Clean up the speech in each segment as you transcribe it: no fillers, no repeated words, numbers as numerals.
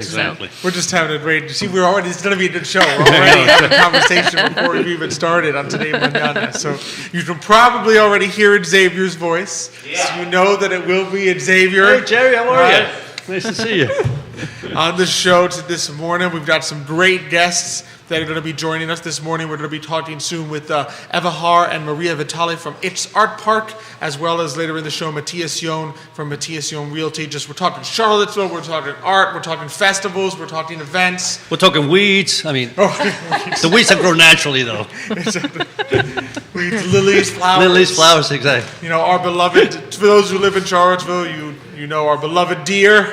Exactly. We're just having a great. See, it's going to be a good show. We're already having a conversation before we've even started on Today Mañana. So you can probably already hear Xavier's voice. Yeah. So you know that it will be Xavier. Hey, Jerry, how are you? Nice to see you. On the show this morning, we've got some great guests that are going to be joining us this morning. We're going to be talking soon with Eva Har and Maria Vitali from It's Art Park, as well as later in the show, Matthias Yon from Matthias Yon Realty. We're talking Charlottesville, we're talking art, we're talking festivals, we're talking events. We're talking weeds. I mean, the weeds that grow naturally, though. Weeds, lilies, flowers. Lilies, flowers, exactly. You know, our beloved, for those who live in Charlottesville, you know our beloved deer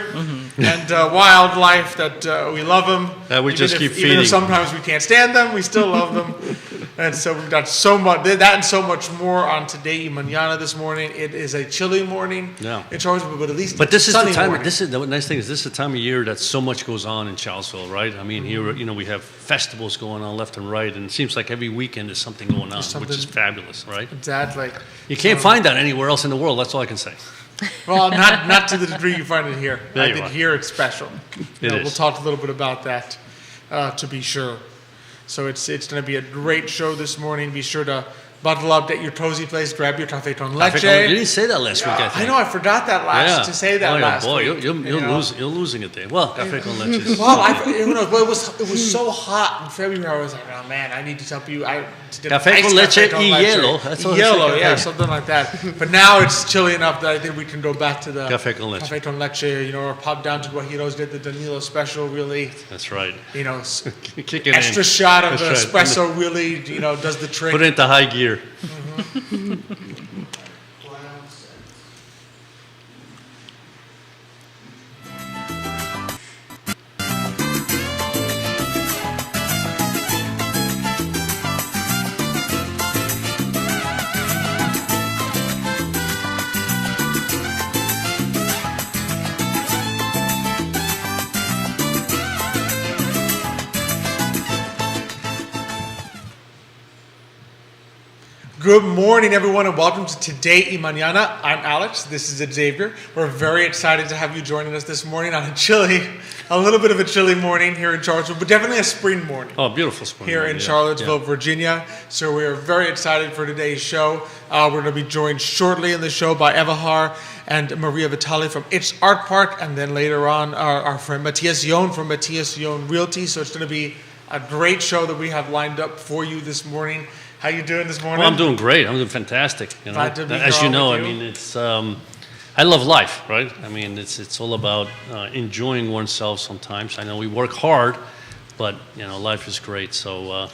and wildlife that we love them. That we just keep feeding. Even if sometimes we can't stand them, we still love them. And so we've got so much, that and so much more on Today Mañana this morning. It is a chilly morning in Charlottesville, but at least this is the time. Morning. This is the nice thing is this is the time of year that so much goes on in Charlottesville, right? I mean, here we have festivals going on left and right, and it seems like every weekend there's something going on, which is fabulous, right? Exactly. You can't find that anywhere else in the world. That's all I can say. Well, not to the degree you find it here. There I you think are. here it's special. It is. We'll talk a little bit about that to be sure. So it's going to be a great show this morning. Be sure to buckle up at your cozy place, grab your café con leche. You didn't say that last week, I think. I know, I forgot that to say that last week. You're losing it there. Well, café con leche is it was so hot in February. I was like, oh man, I need to tell you. Café con leche y hielo. That's what yellow, something like that. But now it's chilly enough that I think we can go back to the café con leche. Café con leche, or pop down to Guajiros, get the Danilo special, really. That's right. Kick it extra shot of the espresso really, does the trick. Put it into high gear. Good morning, everyone, and welcome to Today y Mañana. I'm Alex. This is Xavier. We're very excited to have you joining us this morning on a little bit of a chilly morning here in Charlottesville, but definitely a spring morning. Oh, beautiful spring here morning. In Charlottesville, Virginia. So we are very excited for today's show. We're going to be joined shortly in the show by Eva Har and Maria Vitali from It's Art Park, and then later on our friend Matthias Yon from Matthias Yon Realty. So it's going to be a great show that we have lined up for you this morning. How you doing this morning? Well, I'm doing great. I'm doing fantastic. Glad to be here. As you know, I mean, it's I love life, right? I mean, it's all about enjoying oneself sometimes. I know we work hard, but life is great. So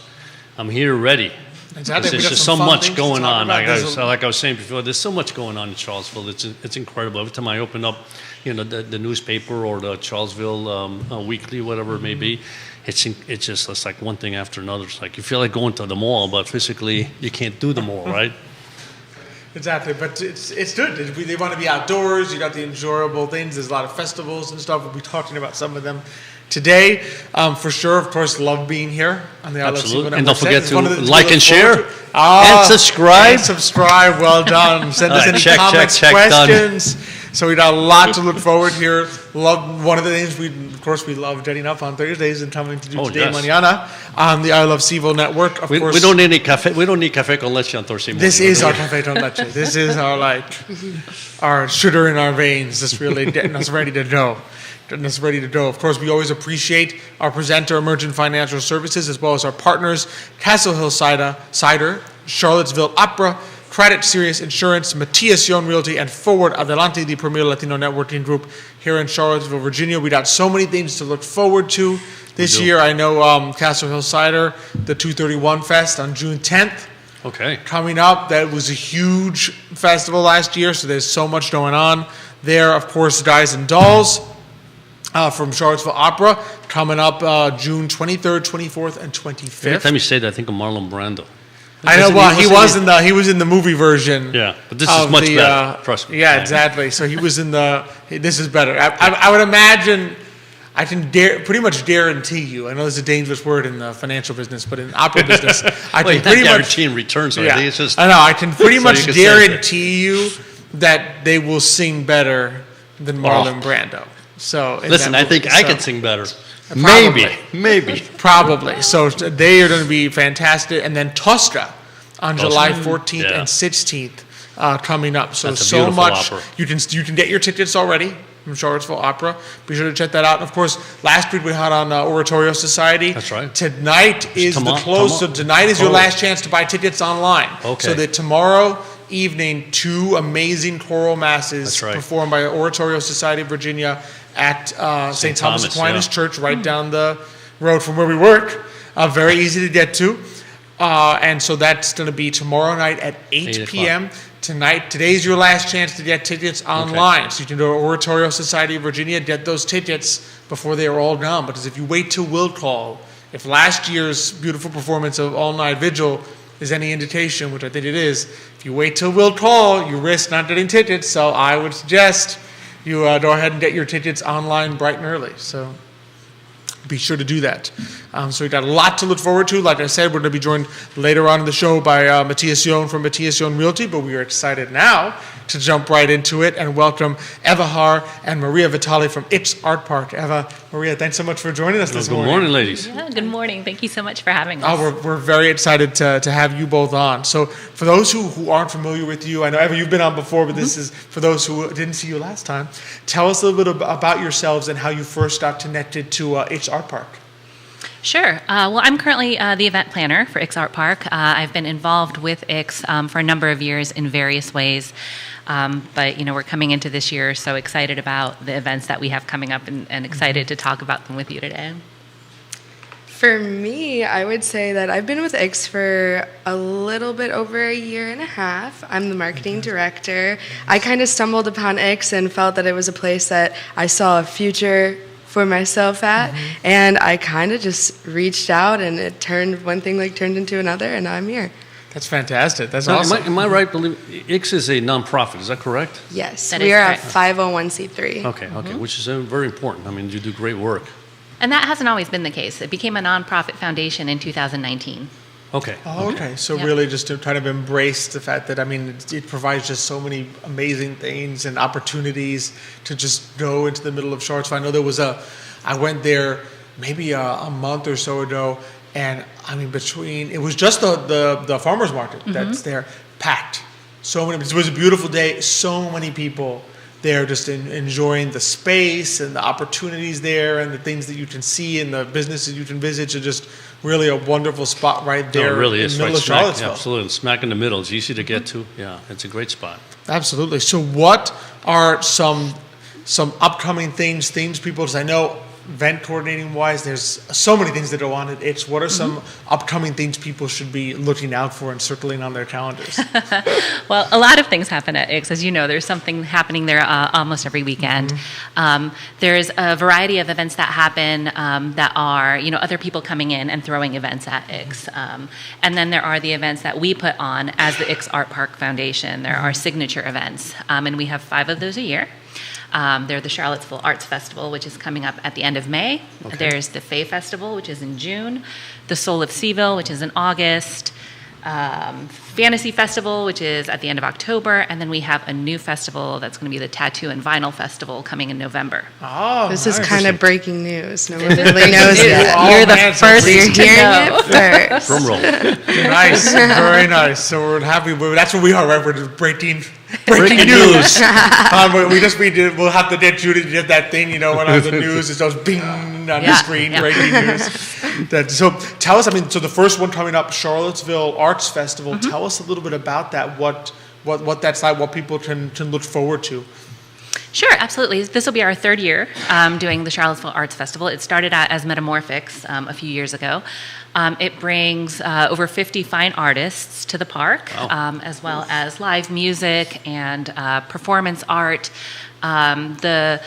I'm here ready. Exactly. There's just so much going on. Like I was saying before, there's so much going on in Charlottesville. It's incredible. Every time I open up, the newspaper or the Charlottesville Weekly, whatever it may be, it's like one thing after another. It's like you feel like going to the mall, but physically you can't do the mall, right? Exactly, but it's good. They want to be outdoors. You got the enjoyable things. There's a lot of festivals and stuff. We'll be talking about some of them today, for sure. Of course, love being here on the Absolutely. And don't forget to like and share and subscribe. And subscribe. Well done. Send us any comments, questions. Done. So we got a lot to look forward here. Love one of the things we love getting up on Thursdays and coming to do Today Mañana on the I Love Seville network. Of course, we don't need any cafe. We don't need café con leche on Thursday morning. This is our café con leche. This is our sugar in our veins. That's really getting us ready to go. Of course, we always appreciate our presenter, Emergent Financial Services, as well as our partners, Castle Hill Cider, Charlottesville Opera, Credit Serious Insurance, Matthias Yon Realty, and Forward Adelante, the premier Latino networking group here in Charlottesville, Virginia. We got so many things to look forward to this year. I know Castle Hill Cider, the 231 Fest on June 10th. Okay. Coming up, that was a huge festival last year, so there's so much going on there. Of course, Guys and Dolls from Charlottesville Opera coming up June 23rd, 24th, and 25th. Every time you say that, I think of Marlon Brando. I know. Well, he was in the movie version. Yeah, but this is much better. Trust me. Yeah, exactly. So he was in the. This is better. I would imagine. I can pretty much guarantee you. I know it's a dangerous word in the financial business, but in opera business, I can pretty much guaranteeing returns. I think it's just. I know. I can pretty much guarantee you that they will sing better than Marlon Brando. So in Listen, that I think movie. I So- can sing better. Probably. Maybe. Probably. So they are going to be fantastic. And then Tosca on July 14th Yeah. and 16th coming up. So That's a so beautiful much. opera. You can get your tickets already from Charlottesville Opera. Be sure to check that out. And of course, last week we had on Oratorio Society. That's right. Tonight is the close. So tonight is your last chance to buy tickets online. Okay. So that tomorrow evening, 2 amazing choral masses That's right. performed by the Oratorio Society of Virginia at St. Thomas Thomas, Aquinas yeah. Church, right down the road from where we work. Very easy to get to. And so that's going to be tomorrow night at 8 p.m. Today's your last chance to get tickets online. So you can go to Oratorio Society of Virginia, get those tickets before they are all gone. Because if you wait till will call, if last year's beautiful performance of All Night Vigil is any indication, which I think it is, if you wait till will call, you risk not getting tickets. So I would suggest you go ahead and get your tickets online bright and early. So be sure to do that. So we've got a lot to look forward to. Like I said, we're going to be joined later on in the show by Matthias Yohn from Matthias Yohn Realty, but we are excited now to jump right into it and welcome Eva Haar and Maria Vitali from Ix Art Park. Eva, Maria, thanks so much for joining us this morning. Good morning, ladies. Yeah, good morning. Thank you so much for having us. We're very excited to have you both on. So for those who aren't familiar with you, I know, Eva, you've been on before, but this is for those who didn't see you last time. Tell us a little bit about yourselves and how you first got connected to Ix Art Park. Sure. Well, I'm currently the event planner for Ix Art Park. I've been involved with Ix for a number of years in various ways. But, we're coming into this year so excited about the events that we have coming up and excited to talk about them with you today. For me, I would say that I've been with Ix for a little bit over a year and a half. I'm the marketing director. I kind of stumbled upon Ix and felt that it was a place that I saw a future for myself at, and I kind of just reached out, and it turned one thing turned into another, and now I'm here. That's fantastic. That's Now, awesome. am I right? Ix is a nonprofit. Is that correct? Yes, That we is are a correct. 501c3. Okay. Which is very important. I mean, you do great work. And that hasn't always been the case. It became a nonprofit foundation in 2019. Okay. Oh, okay. So Yep. really just to kind of embrace the fact that, it provides just so many amazing things and opportunities to just go into the middle of Charlottesville. I know I went there maybe a month or so ago, and it was just the farmer's market that's there, packed. It was a beautiful day, so many people there just enjoying the space and the opportunities there and the things that you can see and the businesses you can visit. It's just really a wonderful spot right there No, it really in is. the middle Right of smack, Charlottesville. absolutely. Smack in the middle. It's easy to get to. Yeah, it's a great spot. Absolutely. So what are some upcoming things people, because I know event coordinating wise, there's so many things that go on at Ix. What are some upcoming things people should be looking out for and circling on their calendars? Well, a lot of things happen at Ix. As you know, there's something happening there almost every weekend. There's a variety of events that happen that are, other people coming in and throwing events at Ix. And then there are the events that we put on as the Ix Art Park Foundation. There are signature events, and we have 5 of those a year. They're the Charlottesville Arts Festival, which is coming up at the end of May. Okay. There's the Fay Festival, which is in June. The Soul of Seville, which is in August. Fantasy Festival, which is at the end of October. And then we have a new festival that's going to be the Tattoo and Vinyl Festival coming in November. Oh, This is nice. kind of breaking news. No one really knows news. yet. Oh, You're the man, so first You're to hearing know. it first. Drum roll. Nice, very nice. So we're happy. That's what we are, right? We're just breaking Breaking news. We'll have to get Judy to get that thing, when on the news it goes bing on the Yeah, screen, yeah. breaking news. So tell us, so the first one coming up, Charlottesville Arts Festival. Tell us a little bit about that. What that's like. What people can look forward to. Sure, absolutely. This will be our 3rd year doing the Charlottesville Arts Festival. It started out as Metamorphics a few years ago. It brings over 50 fine artists to the park, Wow. as well as live music and performance art. The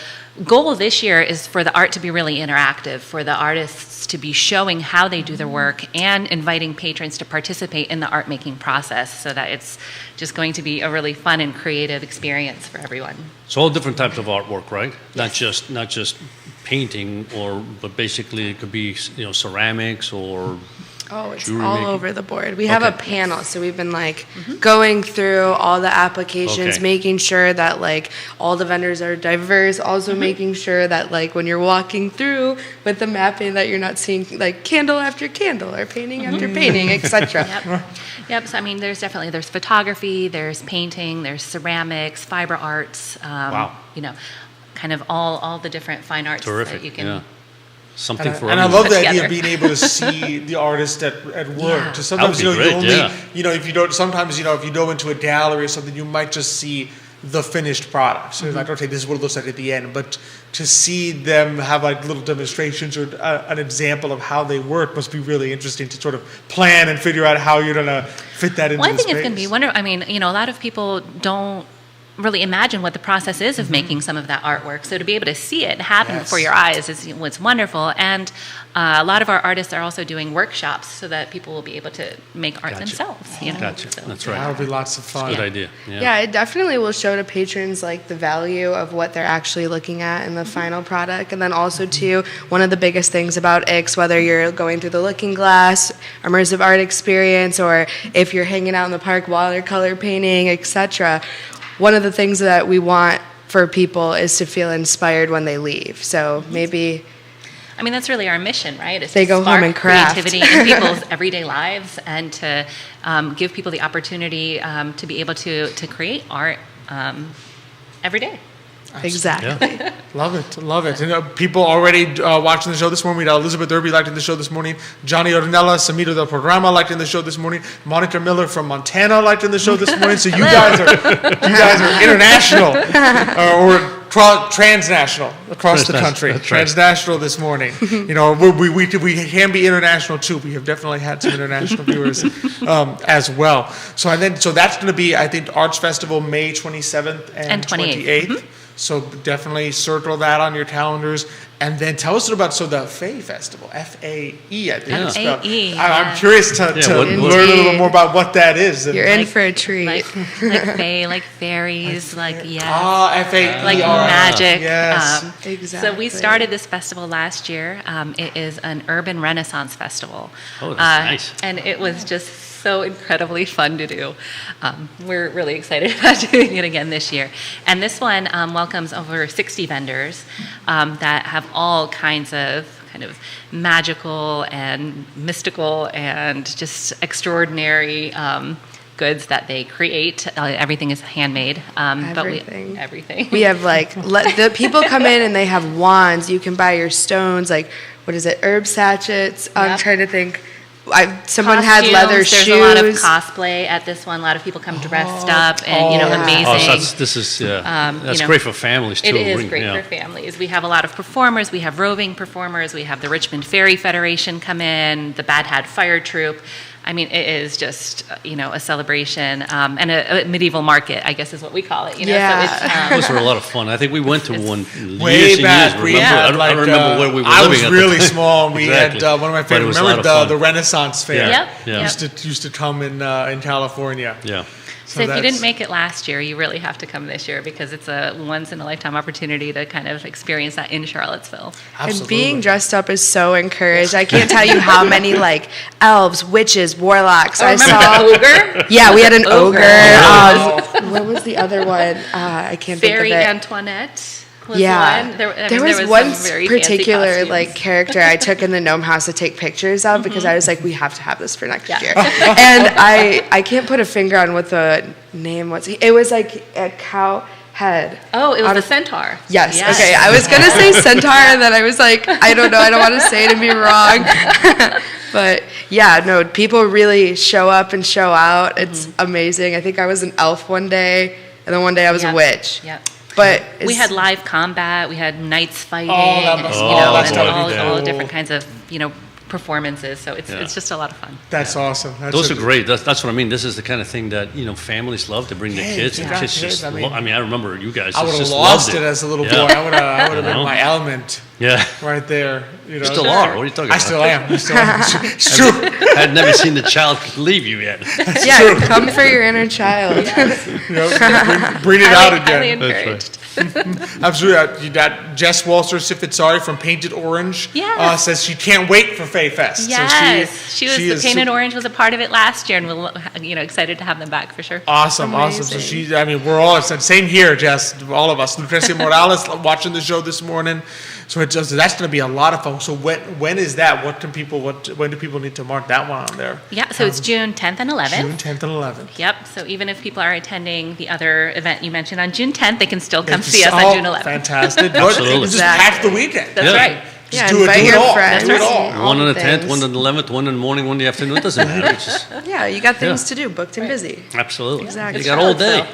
goal this year is for the art to be really interactive, for the artists to be showing how they do their work and inviting patrons to participate in the art making process, so that it's just going to be a really fun and creative experience for everyone. So all different types of artwork, right? Not just painting, but basically it could be ceramics or Oh, it's Jewelry all making? over the board. We have a Okay. panel, so we've been like going through all the applications, Okay. making sure that like all the vendors are diverse, also making sure that like when you're walking through with the mapping that you're not seeing like candle after candle or painting after painting, etc. Yep. Yep. So I mean, there's photography, there's painting, there's ceramics, fiber arts. Wow. You know, kind of all the different fine arts Terrific. that you can. Yeah. Something for And I everyone. love the idea together. of being able to see the artist at work. Yeah. Just sometimes, That would be you great, only, yeah. if you don't, sometimes, if you go into a gallery or something, you might just see the finished product. So like, okay, this is what it looks like at the end. But to see them have like little demonstrations or an example of how they work must be really interesting to sort of plan and figure out how you're going to fit that into Well, I the think space. it's going to be wonderful. I mean, a lot of people don't really imagine what the process is of making some of that artwork. So to be able to see it happen Yes. before your eyes is what's wonderful. And a lot of our artists are also doing workshops so that people will be able to make art Gotcha. themselves. Gotcha. So- That's That'll right. be lots of fun. Good idea. Yeah. Yeah, it definitely will show to patrons like the value of what they're actually looking at in the final product. And then also too, one of the biggest things about Ix, whether you're going through the looking glass, immersive art experience, or if you're hanging out in the park watercolor painting, etc. One of the things that we want for people is to feel inspired when they leave. So maybe I mean, that's really our mission, right? Is They to go home spark and craft. creativity in people's everyday lives and to give people the opportunity to be able to create art every day. exactly. Yeah. Love it, love it. And people already watching the show this morning. We got Elizabeth Derby liked in the show this morning. Johnny Ornella, Samito del Programa liked in the show this morning. Monica Miller from Montana liked in the show this morning. So you guys are international or transnational across the country. That's right. Transnational this morning. We can be international too. We have definitely had some international viewers as well. So that's going to be, I think, Arts Festival May 27th and 28th. So definitely circle that on your calendars. And then tell us about the FAE Festival, F-A-E, I think it's spelled. F-A-E, I'm yeah. curious to what- learn a little bit more about what that is. You're in for a treat. Like fae, like fairies, like yes. F-A-E. Like magic. Yes. So we Exactly. started this festival last year. It is an urban renaissance festival. Oh, that's nice. And it was just so incredibly fun to do. We're really excited about doing it again this year. And this one welcomes over 60 vendors that have all kinds of kind of magical and mystical and just extraordinary goods that they create. Everything is handmade. Everything. Everything. We have the people come in and they have wands. You can buy your stones, like what is it, herb sachets. I'm Yep. trying to think. Someone had Costumes, leather there's shoes. a lot of cosplay at this one. A lot of people come dressed up and yeah. amazing. Oh, so this is that's great for families too. It is Bring- great yeah. for families. We have a lot of performers. We have roving performers. We have the Richmond Ferry Federation come in, the Bad Hat Fire Troop. I mean, it is just, a celebration and a medieval market, I guess is what we call it. Yeah. So it's, Those were a lot of fun. I think we went to one Way years and back, years. we Remember? had I don't remember where we were I living was at the really time. small, and we Exactly. had one of my But it favorites. was a lot Remember of the fun. Renaissance Fair? Yep. Yeah. Used to come in California. Yeah. So if you that's- didn't make it last year, you really have to come this year because it's a once-in-a-lifetime opportunity to kind of experience that in Charlottesville. And being dressed up is so encouraged. I can't tell you how many elves, witches, warlocks I saw. Ogre? Yeah, we had an ogre. Ogre. What was the other one? I can't Fairy think of it. Antoinette was Yeah, one. there was some one very fancy particular costumes. character I took in the gnome house to take pictures of because I was like, we have to have this for next Yeah. year. And I can't put a finger on what the name was. It was like a cow head. Oh, it was Out a of- centaur. Yes. Okay. I was gonna say centaur, and then I was like, I don't know. I don't want to say it and be wrong. But yeah, no. People really show up and show out. It's amazing. I think I was an elf one day, and then one day I was a Yep. witch. Yep. But We it's- had live combat. We had knights fighting. that must- that's and gotta be all cool. different kinds of performances. So it's just a lot of fun. That's awesome. Those are great. That's what I mean. This is the kind of thing that families love to bring their Yeah, kids. you And got kids kids, just. I mean- I remember you guys. I would have just lost loved it as a little Yeah. boy. I would have been know? in my element. Yeah. right there. You know, Still are. What are you talking I about? still am. It's true. I'd never seen the child leave you yet. Yeah, come for your inner child. You know, bring it out Highly again. encouraged. Absolutely. That Jess Walser Sifitsari from Painted Orange Yes. says she can't wait for Faye Fest. Yes, So she was. is The Painted Orange was a part of it last year, and we're excited to have them back for sure. Awesome, awesome. So Amazing. we're all, same here, Jess, all of us. Lucrecia Morales watching the show this morning. So that's going to be a lot of fun. So when is that? When do people need to mark that one on there? Yeah, so it's June 10th and 11th. June 10th and 11th. Yep. So even if people are attending the other event you mentioned on June 10th, they can still come see us on June 11th. Fantastic. Absolutely. Just pack the weekend. That's Yeah. right. Yeah, do it, invite do it your all. friends. Do it all. and One on the the 10th, things. one on the 11th, one in the morning, one in the afternoon. It doesn't matter. It's just, Yeah, you got things Yeah. to do, booked and busy. absolutely. Exactly. You got all day.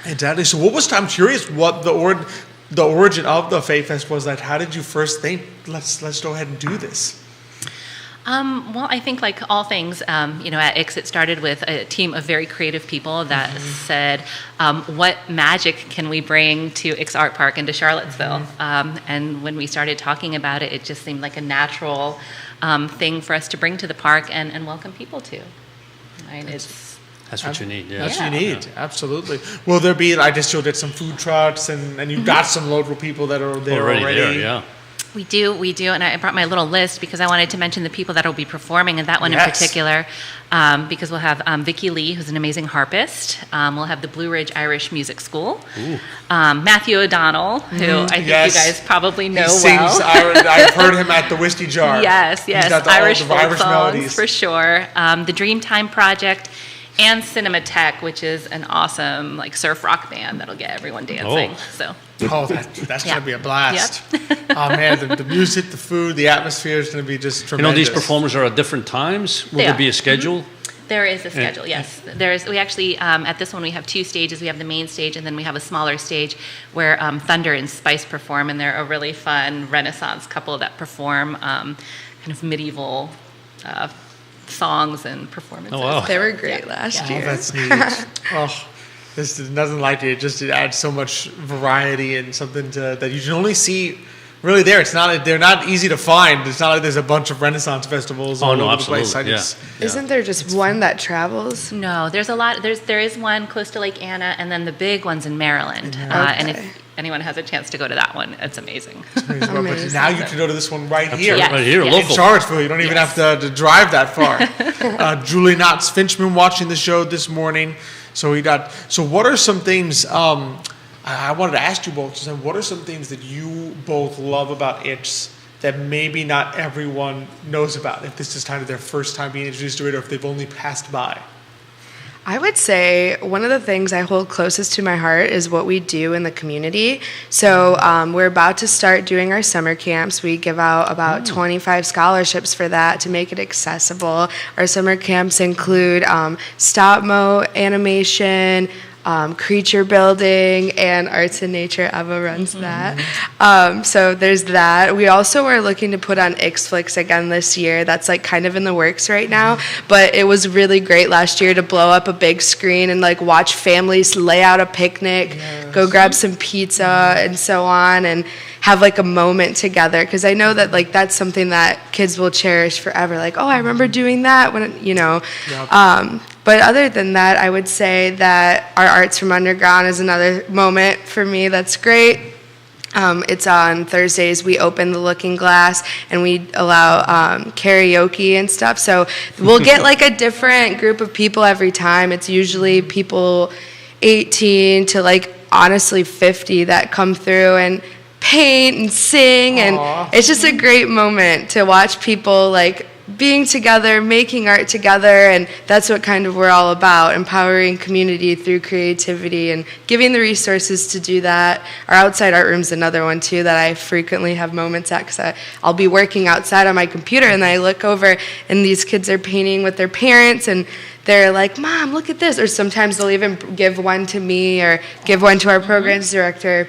Exactly. So I'm curious what the origin of the Faye Fest was. Like, how did you first think, let's go ahead and do this? Well, I think like all things, at Ix, it started with a team of very creative people that said, what magic can we bring to Ix Art Park and to Charlottesville? And when we started talking about it, it just seemed like a natural thing for us to bring to the park and welcome people to. Right? That's what you need. Yeah. That's Yeah. what you need. Absolutely. Will there be, I just showed that some food trucks and you've got some local people that are there already. Already there, yeah. We do, and I brought my little list because I wanted to mention the people that will be performing, and that one in Yes. particular, because we'll have Vicki Lee, who's an amazing harpist. We'll have the Blue Ridge Irish Music School. Matthew O'Donnell, who I think yes. you guys probably know He sings, well. I've heard him at the Whiskey Jar. Yes, He's got the Irish folk Irish songs melodies. for sure. The Dreamtime Project. And Cinematech, which is an awesome surf rock band that'll get everyone dancing. Oh. So Oh, that's Yeah. going to be a blast. Oh, man, the music, the food, the atmosphere is going to be just You tremendous. know, these performers are at different times. Will They there are. be a schedule? there is a schedule, yes. We actually, at this one, we have 2 stages. We have the main stage, and then we have a smaller stage where Thunder and Spice perform, and they're a really fun Renaissance couple that perform kind of medieval songs and performances. Oh, wow. They were great last Oh, year. that's neat. Oh, this is nothing like it. Just it adds so much variety and something that you can only see really there. They're not easy to find. It's not like there's a bunch of Renaissance festivals Oh, all no, over the place. absolutely, Isn't there just one that travels? No, there's a lot. There is one close to Lake Anna, and then the big one's in Maryland. And Okay. if anyone has a chance to go to that one, it's amazing. But Amazing. now you can go to this one right here. Yes, Right here, yes. In local. Charlottesville, you don't even Yes. have to drive that far. Julie Knotts Finchman watching the show this morning. So what are some things, I wanted to ask you both, Suzanne, what are some things that you both love about Ix that maybe not everyone knows about, if this is kind of their first time being introduced to it or if they've only passed by? I would say one of the things I hold closest to my heart is what we do in the community. So we're about to start doing our summer camps. We give out about 25 scholarships for that to make it accessible. Our summer camps include stop-mo animation, creature building, and arts and nature. Eva runs that. So there's that. We also are looking to put on Ixflix again this year. That's kind of in the works right now. But it was really great last year to blow up a big screen and watch families lay out a picnic, go grab some pizza and so on, and have a moment together. Because I know that that's something that kids will cherish forever. Oh, I remember doing that when, But other than that, I would say that our Arts from Underground is another moment for me that's great. It's on Thursdays. We open the Looking Glass and we allow karaoke and stuff. So we'll get a different group of people every time. It's usually people 18 to honestly 50 that come through and paint and sing. And Aw. it's just a great moment to watch people being together, making art together, and that's what kind of we're all about, empowering community through creativity and giving the resources to do that. Our outside art room's another one too that I frequently have moments at, because I'll be working outside on my computer and I look over and these kids are painting with their parents and they're like, Mom, look at this. Or sometimes they'll even give one to me or give one to our programs director.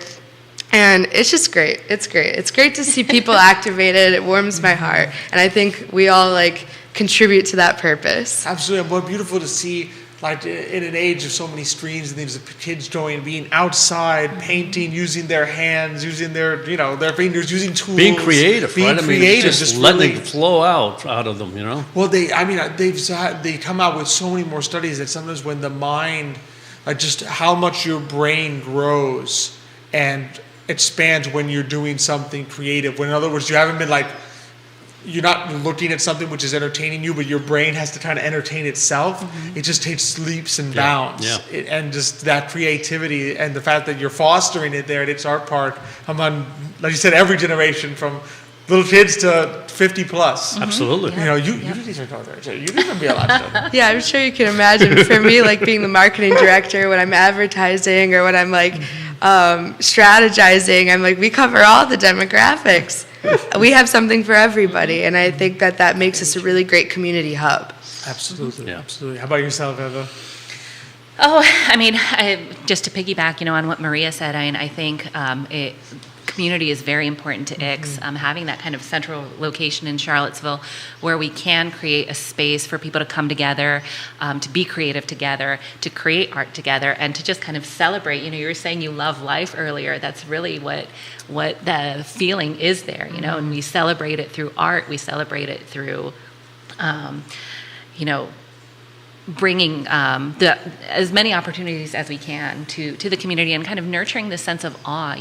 And it's just great. It's great. It's great to see people activated. It warms my heart. And I think we all contribute to that purpose. Absolutely. What beautiful to see like in an age of so many screens and things, of kids being outside, painting, using their hands, using their their fingers, using tools, Being creative, being right? creative, just letting it flow out of them, Well, they come out with so many more studies that sometimes when the mind, like just how much your brain grows and expands when you're doing something creative. When in other words, you haven't been like, you're not looking at something which is entertaining you, but your brain has to kind of entertain itself. It just takes leaps and bounds. Yeah. And just that creativity and the fact that you're fostering it there at Ix Art Park among, like you said, every generation from little kids to 50 plus. Absolutely. You didn't even go there. You didn't even be allowed to. Yeah, I'm sure you can imagine. For me, like being the marketing director, when I'm advertising or when I'm like strategizing, I'm like, we cover all the demographics. We have something for everybody, and I think that makes us a really great community hub. Absolutely, Yeah. absolutely. How about yourself, Eva? Oh, I mean, just to piggyback, on what Maria said, I think community is very important to Ix. Having that kind of central location in Charlottesville where we can create a space for people to come together, to be creative together, to create art together, and to just kind of celebrate. You were saying you love life earlier. That's really what the feeling is there, and we celebrate it through art. We celebrate it through, bringing as many opportunities as we can to the community and kind of nurturing this sense of awe,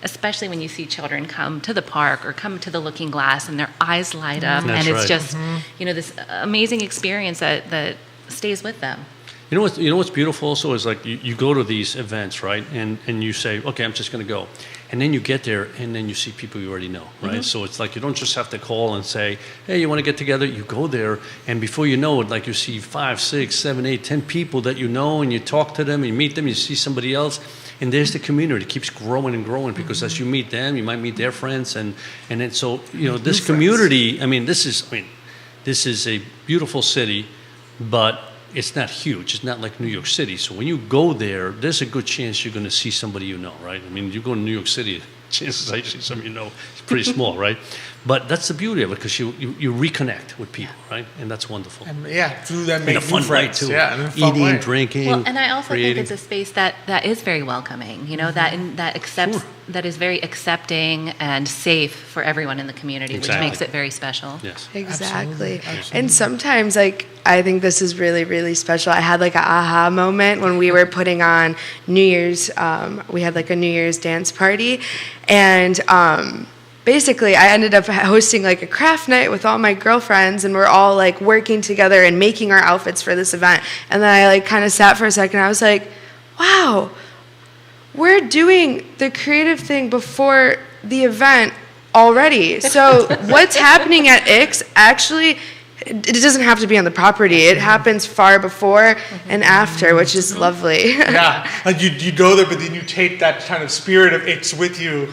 especially when you see children come to the park or come to the Looking Glass and their eyes light up. That's and it's right. just, this amazing experience that stays with them. You know what's beautiful also is like you go to these events, right? And you say, okay, I'm just going to go. And then you get there and then you see people you already know, right? So it's like you don't just have to call and say, hey, you want to get together? You go there and before you know it, like you see 5, 6, 7, 8, 10 people that you know and you talk to them, you meet them, you see somebody else. And there's the community. It keeps growing and growing because as you meet them, you might meet their friends. And then so, this community, this is a beautiful city, but it's not huge. It's not like New York City. So when you go there, there's a good chance you're going to see somebody you know, right? You go to New York City, chances I see somebody it's pretty small, right? But that's the beauty of it because you reconnect with people, right? And that's wonderful. And through that In make a fun new way friends. too. Yeah, in a fun Eating, way. drinking, Well, and I also creating. think it's a space that is very welcoming, that accepts, that is very accepting and safe for everyone in the community, Exactly. which makes it very special. Yes. Exactly. And sometimes, I think this is really, really special. I had an aha moment when we were putting on New Year's. We had a New Year's dance party, and basically, I ended up hosting a craft night with all my girlfriends, and we're all working together and making our outfits for this event. And then I kind of sat for a second. I was like, wow, we're doing the creative thing before the event already. So what's happening at Ix actually, it doesn't have to be on the property. It happens far before and after, which is lovely. Yeah, you go there, but then you take that kind of spirit of Ix with you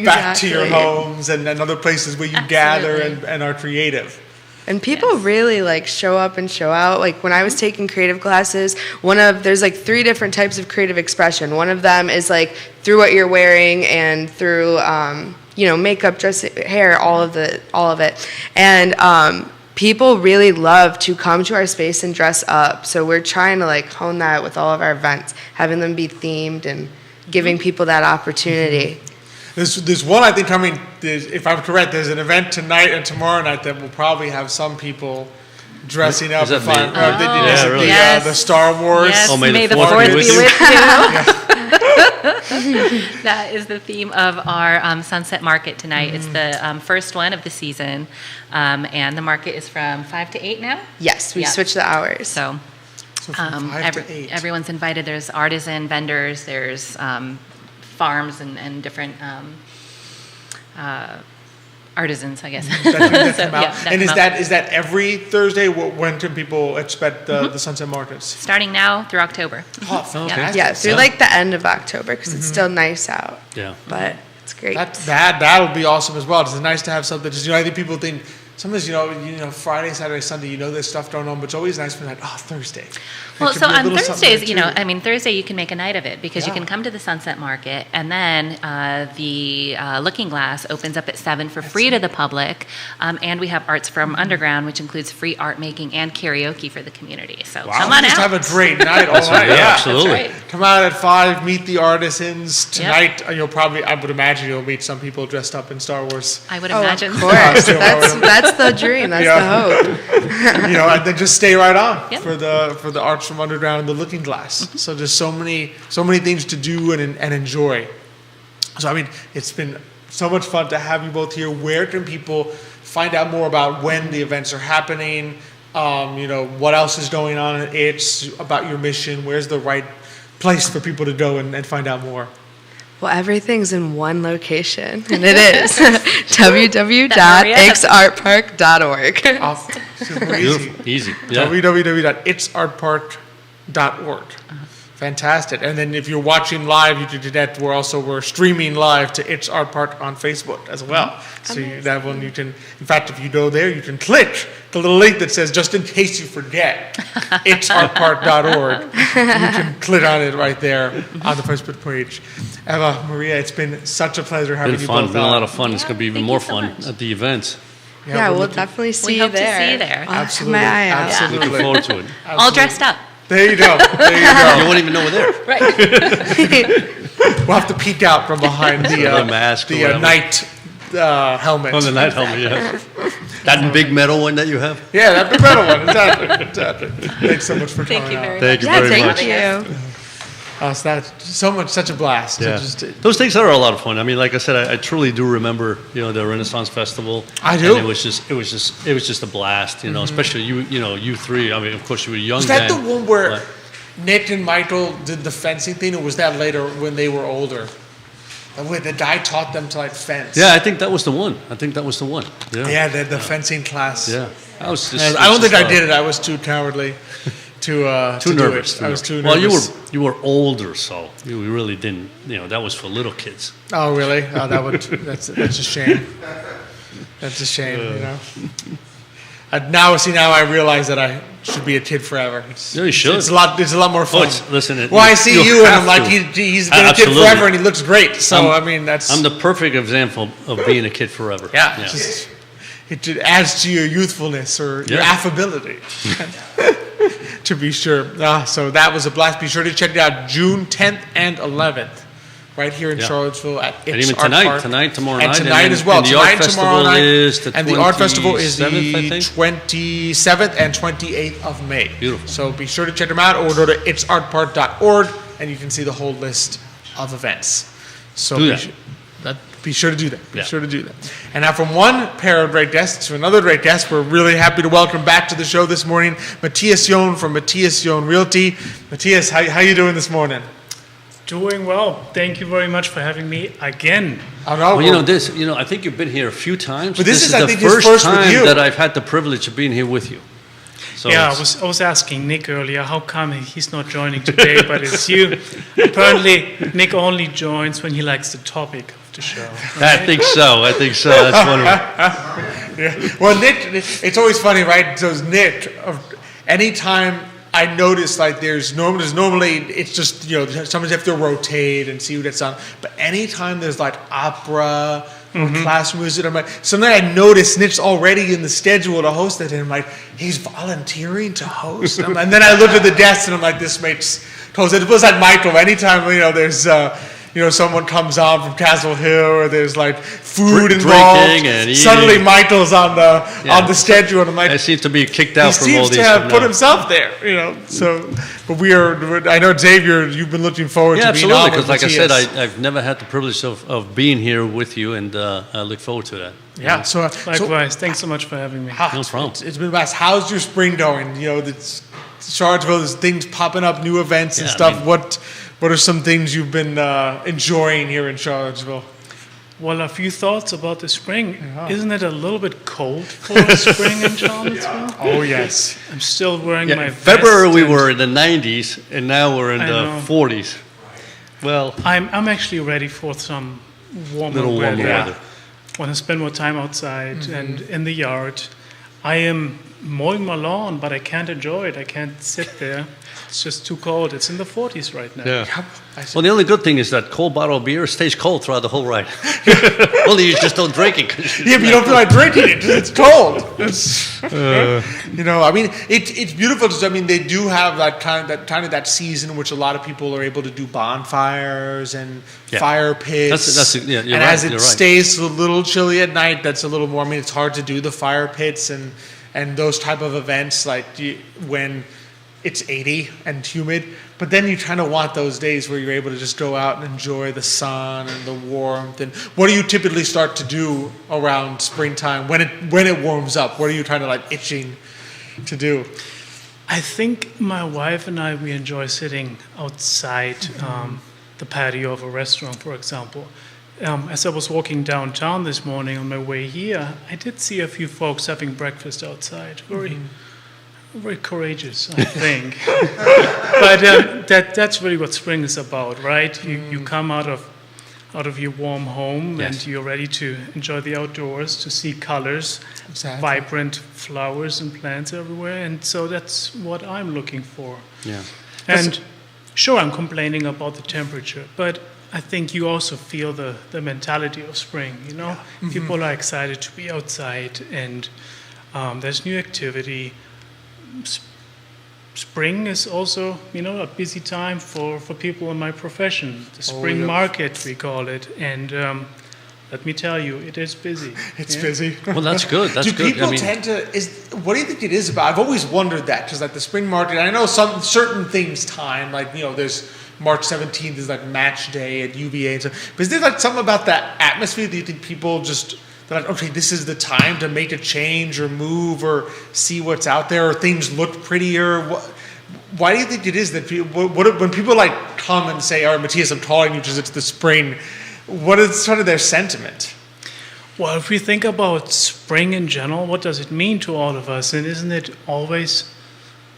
back to your Exactly. homes and other places where you gather and are creative. And people really show up and show out. When I was taking creative classes, there's 3 different types of creative expression. One of them is through what you're wearing and through makeup, dressing, hair, all of it. And people really love to come to our space and dress up. So we're trying to hone that with all of our events, having them be themed and giving people that opportunity. There's one I think coming. If I'm correct, there's an event tonight and tomorrow night that will probably have some people dressing up. Is that if I- me? they did Yeah, really? Yes. the Star Wars. Yes, Oh, may the 4th fourth be be with with you. you. That is the theme of our Sunset Market tonight. It's the first one of the season, and the market is from 5 to 8 now. Yes, we Yeah. switched the hours. So So from 5 to 8. everyone's invited. There's artisan vendors. There's farms and different artisans, I guess. That So, come out. yeah, that And come out. is that every Thursday? When can people expect the Sunset Markets? Starting now through October. Oh, fantastic. Yeah, through the end of October because it's still nice out. Yeah. But it's great. That'll be awesome as well. It's nice to have something. I think people think sometimes, Friday, Saturday, Sunday, there's stuff going on, but it's always nice when Thursday. Well, It could so be a on little something Thursdays, there, too. Thursday you can make a night of it because you Yeah. can come to the Sunset Market, and then the Looking Glass opens up at 7 for free to the public, and we have Arts from Underground, which includes free art making and karaoke for the community. So come on Just out. have a great night all night. Yeah, Yeah. absolutely. That's right. Come out at 5, meet the artisans. Tonight, I would imagine you'll meet some people dressed up in Star Wars. I would Oh, imagine. of course. That's the dream. That's Yeah. the hope. And then just stay right on Yep. for the Arts from Underground and the Looking Glass. So there's so many things to do and enjoy. So it's been so much fun to have you both here. Where can people find out more about when the events are happening? What else is going on? It's about your mission. Where's the right place for people to go and find out more? Well, everything's in one location, and it is www.ixartpark.org. Super easy. Beautiful. Easy. Yeah. www.itsartpark.org. Fantastic. And then if you're watching live, we're streaming live to It's Art Park on Facebook as well. So that one you can, in fact, if you go there, you can click the little link that says, just in case you forget, itsartpark.org. You can click on it right there on the Facebook page. Eva, Maria, it's been such a pleasure having Been you fun. both Been a on. lot of fun. It's going to be even Thank more you so fun much. at the events. Yeah, we're we'll looking- definitely see We you hope to there. see you there. Oh, Absolutely. my eye out. Absolutely. Looking forward to it. All dressed up. There you go. You won't even know we're there. Right. We'll have to peek out from behind the The mask or the whatever. night helmet. On the night helmet, yeah. That big metal one that you have? Yeah, that big metal one. Exactly. Thanks so much for Thank coming you out. very Thank much. you Yeah, very thank much. you. So that's such a blast. to Yeah. just- Those things are a lot of fun. Like I said, I truly do remember, the Renaissance Festival. I do. And it was just a blast, especially you three. Of course you were young Was that then. the one where but- Nick and Michael did the fencing thing, or was that later when they were older? And when the guy taught them to fence. Yeah, I think that was the one. Yeah. Yeah, the fencing class. Yeah. I was just. I don't think I did it. I was too cowardly to Too do nervous. it. I was too Well, nervous. you were older, so you really didn't. That was for little kids. Oh, really? Oh, that's a shame. That's a shame, Now I realize that I should be a kid forever. Yeah, you should. It's a lot more fun. Listen. Well, I see you, and have I'm like, to. he's been a kid Absolutely. forever, and he looks great. So, that's... I'm the perfect example of being a kid forever. Yeah, it adds to your youthfulness or your Yeah. affability, to be sure. So that was a blast. Be sure to check it out June 10th and 11th, right here in Yeah. Charlottesville at And It's even Art tonight, Park. tomorrow And night. tonight then- as well. And the Tonight, art tomorrow festival night. is the And the art festival is 27th, I the think. 27th and 28th of May. Beautiful. So be sure to check them out, or go to itsartpark.org, and you can see the whole list of events. So Do be that. sure- be sure to do that. Be Yeah. sure to do that. And now from one pair of great guests to another great guest, we're really happy to welcome back to the show this morning, Matthias John from Matthias John Realty. Matthias, how you doing this morning? Doing well. Thank you very much for having me again. Oh, no, Well, I think you've been here a few times. But this is, I the think, his first first with time you. that I've had the privilege of being here with you. So Yeah, it's- I was asking Nick earlier, how come he's not joining today, but it's you. Apparently, Nick only joins when he likes the topic of the show. I think so. That's one of Yeah. Well, Nick, it's always funny, right? So Nick, anytime I notice there's normally it's just sometimes you have to rotate and see what it's on. But anytime there's opera or class music, I'm like, sometimes I notice Nick's already in the schedule to host it, and I'm like, he's volunteering to host. And then I look at the desk and I'm like, this makes total sense. It was like Michael. Anytime there's someone comes on from Castle Hill, or there's food Drinking involved. and Suddenly, eating. Michael's on the schedule, and I'm like, I seem to be kicked he out from all seems these. to have from put now. himself there, So, but I know Xavier, you've been looking forward Yeah, to being absolutely. on Because, with like I said, Matthias. I've never had the privilege of being here with you, and I look forward to that. Yeah. So, Likewise, thanks so much for having me. No problem. It's been blast. How's your spring going? Charlottesville, there's things popping up, new events and Yeah, I stuff. mean- What are some things you've been enjoying here in Charlottesville? Well, a few thoughts about the spring. Isn't it a little bit cold for spring in Charlottesville? Oh yes. I'm still wearing Yeah, my in February vest we and were in the 90s, and now we're in I the know. 40s. Well, I'm actually ready for some warmer little warmer weather. weather. want to spend more time outside and in the yard. I am mowing my lawn, but I can't enjoy it. I can't sit there. It's just too cold. It's in the 40s right now. Yeah. Yep. Well, the only good thing is that cold bottle of beer stays cold throughout the whole ride. Only you just don't drink it. 'Cause Yeah, but you don't feel like drinking it 'cause it's cold. You know, I mean, it's beautiful. I mean, they do have that season in which a lot of people are able to do bonfires and fire pits. You're and right, as it you're right. stays a little chilly at night, that's a little more. I mean, it's hard to do the fire pits and those type of events when it's 80 and humid. But then you kind of want those days where you're able to just go out and enjoy the sun and the warmth. And what do you typically start to do around springtime when it warms up? What are you kind of itching to do? I think my wife and we enjoy sitting outside the patio of a restaurant, for example. As I was walking downtown this morning on my way here, I did see a few folks having breakfast outside. Very courageous, I think. But that's really what spring is about, right? You come out of your warm home and you're ready to enjoy the outdoors, to see colors, vibrant flowers and plants everywhere. And so that's what I'm looking for. Yeah. And sure, I'm complaining about the temperature, but I think you also feel the mentality of spring, you know? People are excited to be outside and there's new activity. Spring is also, a busy time for people in my profession. The spring market, we call it. And let me tell you, it is busy. It's busy. Well, that's good. That's do good. people tend to? What do you think it is about? I've always wondered that because the spring market. I know some certain things time, there's March 17th is match day at UVA and stuff. But is there something about that atmosphere? Do you think people just? Okay, this is the time to make a change or move or see what's out there, or things look prettier. Why do you think it is that when people come and say, "All right, Matthias, I'm calling you because it's the spring," what is sort of their sentiment? Well, if we think about spring in general, what does it mean to all of us? And isn't it always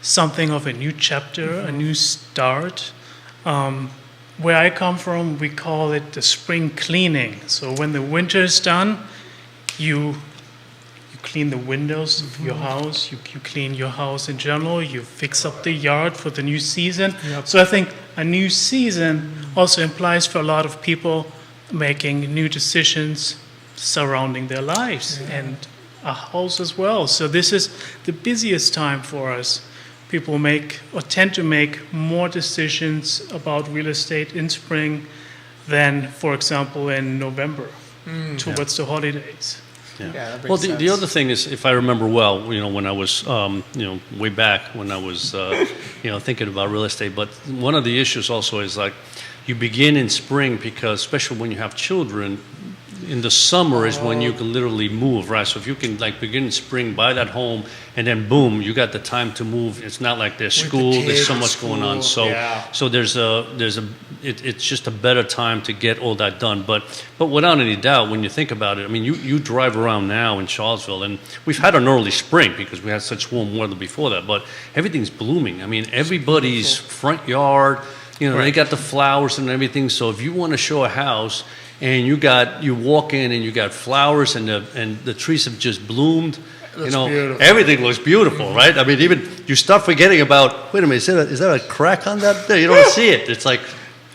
something of a new chapter, a new start? Where I come from, we call it the spring cleaning. So when the winter is done, you clean the windows of your house, you clean your house in general, you fix up the yard for the new season. Yep. So I think a new season also implies for a lot of people making new decisions surrounding their lives and a house as well. So this is the busiest time for us. People tend to make more decisions about real estate in spring than, for example, in November towards the holidays. Yeah. Well, the other thing is, if I remember well, when I was, way back when I was, thinking about real estate. But one of the issues also is you begin in spring because, especially when you have children, in the summer is when you can literally move, right? So if you can begin in spring, buy that home, and then boom, you got the time to move. It's not like there's school, there's so much going on. So it's just a better time to get all that done. But without any doubt, when you think about it, I mean, you drive around now in Charlottesville, and we've had an early spring because we had such warm weather before that. But everything's blooming. I mean, everybody's front yard, they got the flowers and everything. So if you want to show a house, and you walk in and you got flowers and the trees have just bloomed. Beautiful. Everything looks beautiful, right? I mean, even you start forgetting about. Wait a minute, is that a crack on that? You don't see it. It's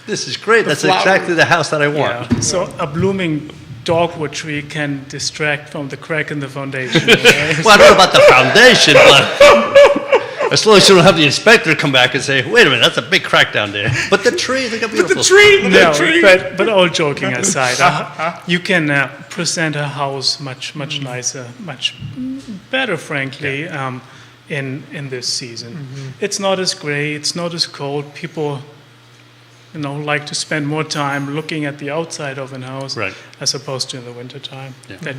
this is great. That's exactly the house that I want. Yeah. So a blooming dogwood tree can distract from the crack in the foundation. Right? Well, I don't know about the foundation, but. As long as you don't have the inspector come back and say, "Wait a minute, that's a big crack down there." But the tree, look how beautiful. The tree. But all joking aside, you can present a house much nicer, much better, frankly, in this season. It's not as gray, it's not as cold. People, like to spend more time looking at the outside of a house, right, as opposed to in the wintertime. Yeah.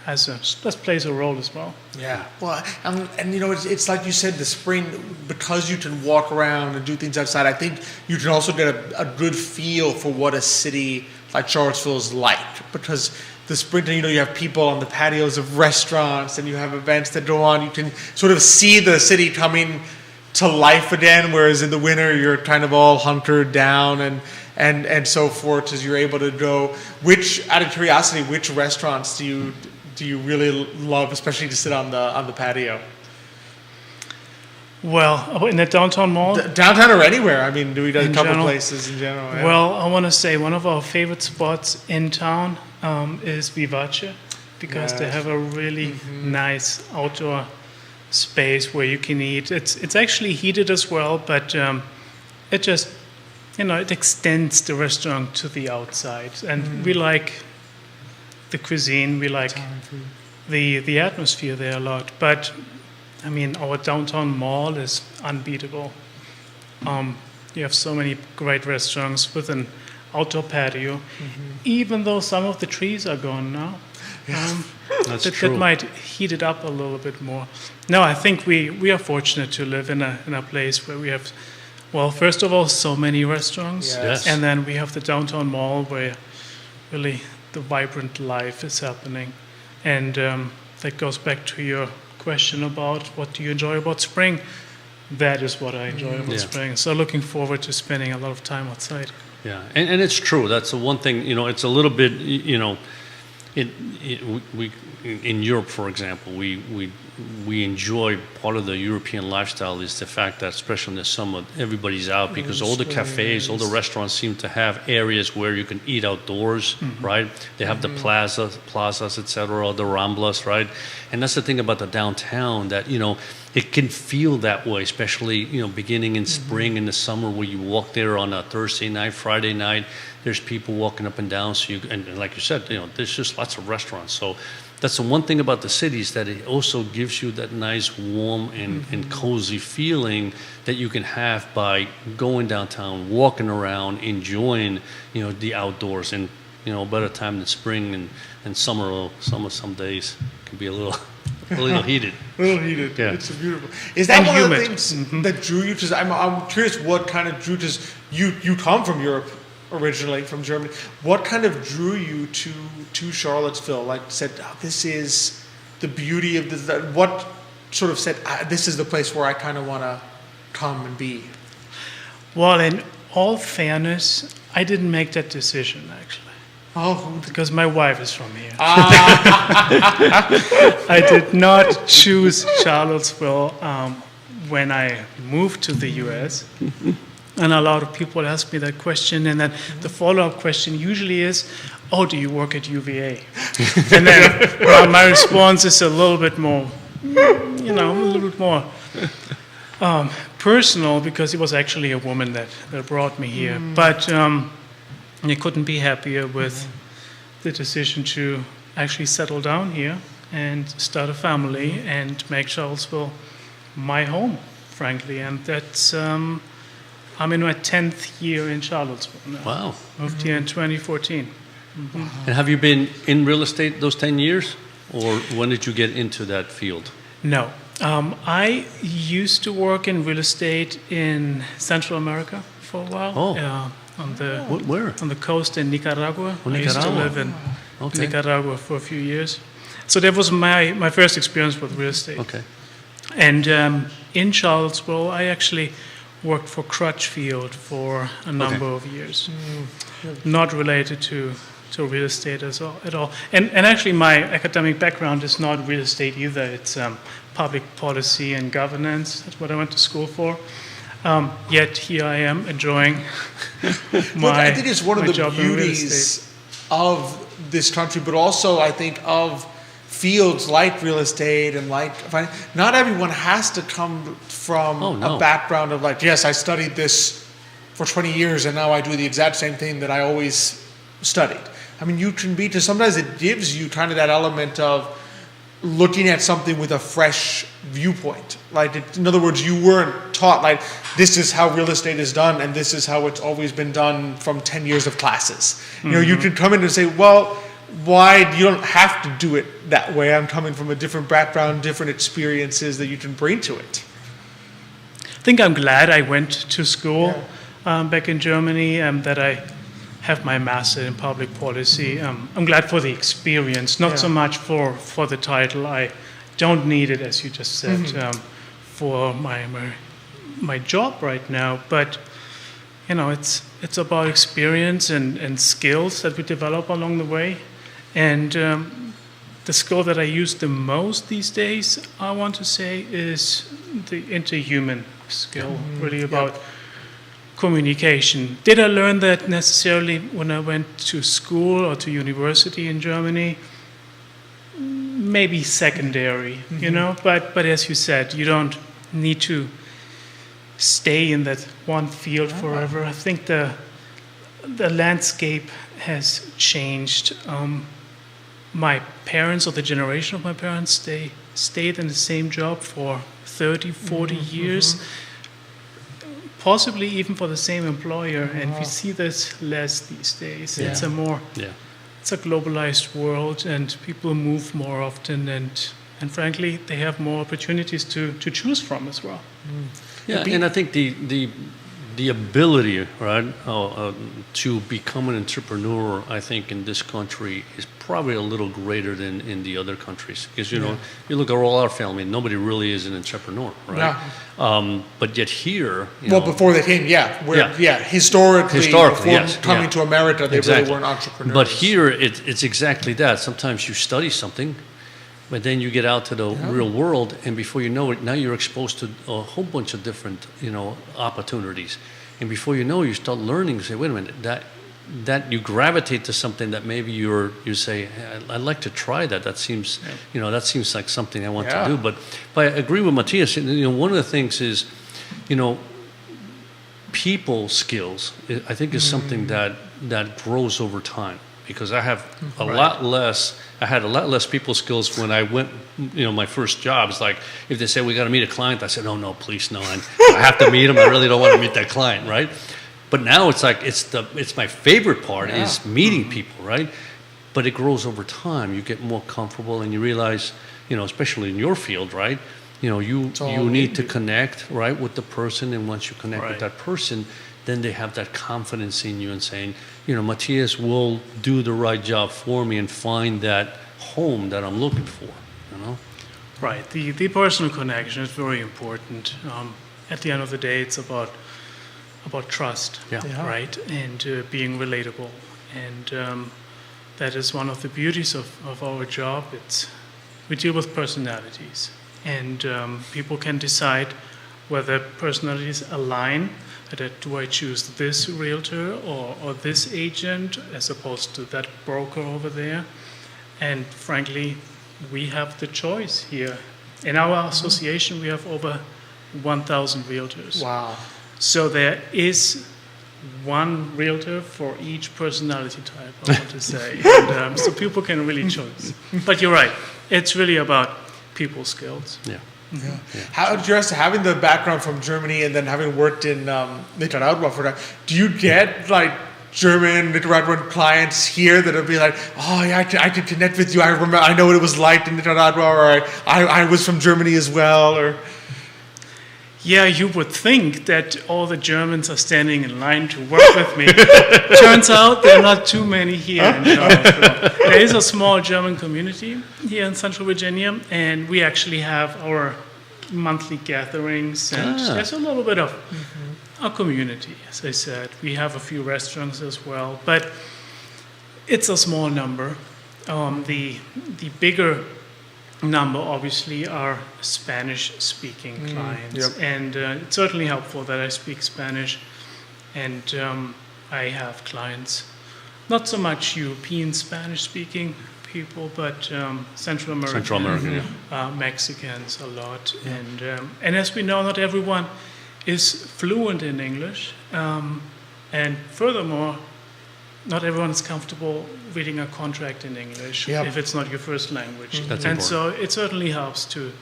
That plays a role as well. Yeah. Well, and it's like you said, the spring, because you can walk around and do things outside, I think you can also get a good feel for what a city like Charlottesville is like. Because the spring, you have people on the patios of restaurants and you have events that go on. You can sort of see the city coming to life again, whereas in the winter you're kind of all hunkered down and so forth, as you're able to know out of curiosity, which restaurants do you really love, especially to sit on the patio? Well, in the downtown mall? Downtown or anywhere? I mean, do we do a In couple general? places in general? Yeah. Well, I want to say one of our favorite spots in town is Vivace, because they Yes. have a really nice outdoor space where you can eat. It's actually heated as well, but it just, it extends the restaurant to the outside. And we like the cuisine, we like the atmosphere there a lot. But, I mean, our downtown mall is unbeatable. You have so many great restaurants with an outdoor patio, even though some of the trees are gone now. That's That true. might heat it up a little bit more. No, I think we are fortunate to live in a place where we have, well, first of all, so many restaurants, Yes. and then we have the downtown mall where really the vibrant life is happening. And that goes back to your question about what do you enjoy about spring. That is what I enjoy about Yeah. spring. So looking forward to spending a lot of time outside. Yeah, and it's true. That's the one thing. It's a little bit. We in Europe, for example, we enjoy part of the European lifestyle is the fact that, especially in the summer, everybody's out because all the cafes, all the restaurants seem to have areas where you can eat outdoors, right? They have the plazas, etc., the Ramblas, right? And that's the thing about the downtown that it can feel that way, especially beginning in spring and the summer, where you walk there on a Thursday night, Friday night. There's people walking up and down, so and like you said, there's just lots of restaurants. So that's the one thing about the city is that it also gives you that nice, warm and cozy feeling that you can have by going downtown, walking around, enjoying the outdoors. And a better time than spring and summer. Well, summer some days can be a little heated. A little heated. Yeah. It's beautiful. Is that And one humid. of the things that drew you to? I'm curious what kind of drew to you come from Europe originally, from Germany. What kind of drew you to Charlottesville? Like said, this is the beauty of this. What sort of said, this is the place where I kind of want to come and be? Well, in all fairness, I didn't make that decision, actually. Oh, Because my wife is from here. I did not choose Charlottesville when I moved to the US. And a lot of people ask me that question. And then the follow-up question usually is, oh, do you work at UVA? And then my response is a little bit more, a little bit more personal, because it was actually a woman that brought me here. But I couldn't be happier with the decision to actually settle down here and start a family and make Charlottesville my home, frankly. And that's, I'm in my 10th year in Charlottesville now. Wow. Moved here in 2014. And have you been in real estate those 10 years? Or when did you get into that field? No. I used to work in real estate in Central America for a while. Oh. Where? On the coast in Nicaragua. Oh, I used to Nicaragua. live in Okay. Nicaragua for a few years. So that was my first experience with real estate. Okay. And in Charlottesville, I actually worked for Crutchfield for a number of years. Not related to real estate at all. And actually, my academic background is not real estate either. It's public policy and governance. That's what I went to school for. Yet here I am enjoying I think it's one of my the job in real beauties estate. of this country, but also I think of fields like real estate and like not everyone has to come from a background of like, yes, I studied this for 20 years and now I do the exact same thing that I always studied. I mean, you can be, sometimes it gives you kind of that element of looking at something with a fresh viewpoint. Like, in other words, you weren't taught like, this is how real estate is done and this is how it's always been done from 10 years of classes. You could come in and say, well, why, you don't have to do it that way. I'm coming from a different background, different experiences that you can bring to it. I think I'm glad I went to school back in Germany, that I have my master in public policy. I'm glad for the experience, not so much for the title. I don't need it, as you just said, for my job right now. But it's it's about experience and skills that we develop along the way. And the skill that I use the most these days, I want to say, is the interhuman skill, really about communication. Did I learn that necessarily when I went to school or to university in Germany? Maybe secondary, you know, but as you said, you don't need to stay in that one field forever. I think the landscape has changed. My parents, or the generation of my parents, they stayed in the same job for 30, 40 years, possibly even for the same employer, and we see this less these days. Yeah. It's a more Yeah. it's a globalized world, and people move more often, and frankly, they have more opportunities to choose from as well. Yeah, and I think the ability, right, to become an entrepreneur, I think in this country is probably a little greater than in the other countries. Because, you know, you look at all our family, nobody really is an entrepreneur, right? But yet here, you know, before they came, historically, before yes, coming to America, they really weren't entrepreneurs. But here, it's exactly that. Sometimes you study something, but then you get out to the real world, and before you know it, now you're exposed to a whole bunch of different, you know, opportunities. And before you know it, you start learning. You say, wait a minute, that you gravitate to something that maybe you say, hey, I'd like to try that. That seems, you know, that seems like something I want to do. But I agree with Matthias. You know, one of the things is, you know, people skills, I think, is something that grows over time. Because I have I had a lot less people skills when I went, you know, my first job. It's like, if they say, we got to meet a client, I said, no, please, no. I have to meet him. I really don't want to meet that client, right? But now it's like, it's my favorite part is meeting people, right? But it grows over time. You get more comfortable and you realize, you know, especially in your field, right? You know, you need to connect, right, with the person. And once you connect with that person, then they have that confidence in you and saying, you know, Matthias will do the right job for me and find that home that I'm looking for, you know? Right. The personal connection is very important. At the end of the day, it's about trust, right? And being relatable. And that is one of the beauties of our job. We deal with personalities. And people can decide whether personalities align. Do I choose this realtor or this agent as opposed to that broker over there? And frankly, we have the choice here. In our association, we have over 1,000 realtors. Wow. So there is one realtor for each personality type, I want to say. And, so people can really choose. But you're right. It's really about people skills. Yeah. How, just having the background from Germany and then having worked in Nicaragua for that, do you get like German Nicaraguan clients here that'll be like, oh yeah, I could connect with you. I know what it was like in Nicaragua, or I was from Germany as well, or. Yeah, you would think that all the Germans are standing in line to work with me. Turns out there are not too many here in Charlottesville. There is a small German community here in Central Virginia, and we actually have our monthly gatherings, and there's a little bit of a community, as I said. We have a few restaurants as well, but it's a small number. The bigger number obviously are Spanish-speaking clients, and it's certainly helpful that I speak Spanish, and I have clients, not so much European Spanish-speaking people, but Central American, Mexicans a lot, and as we know, not everyone is fluent in English, and furthermore, not everyone is comfortable reading a contract in English if it's not your first language. That's and important. so it certainly helps to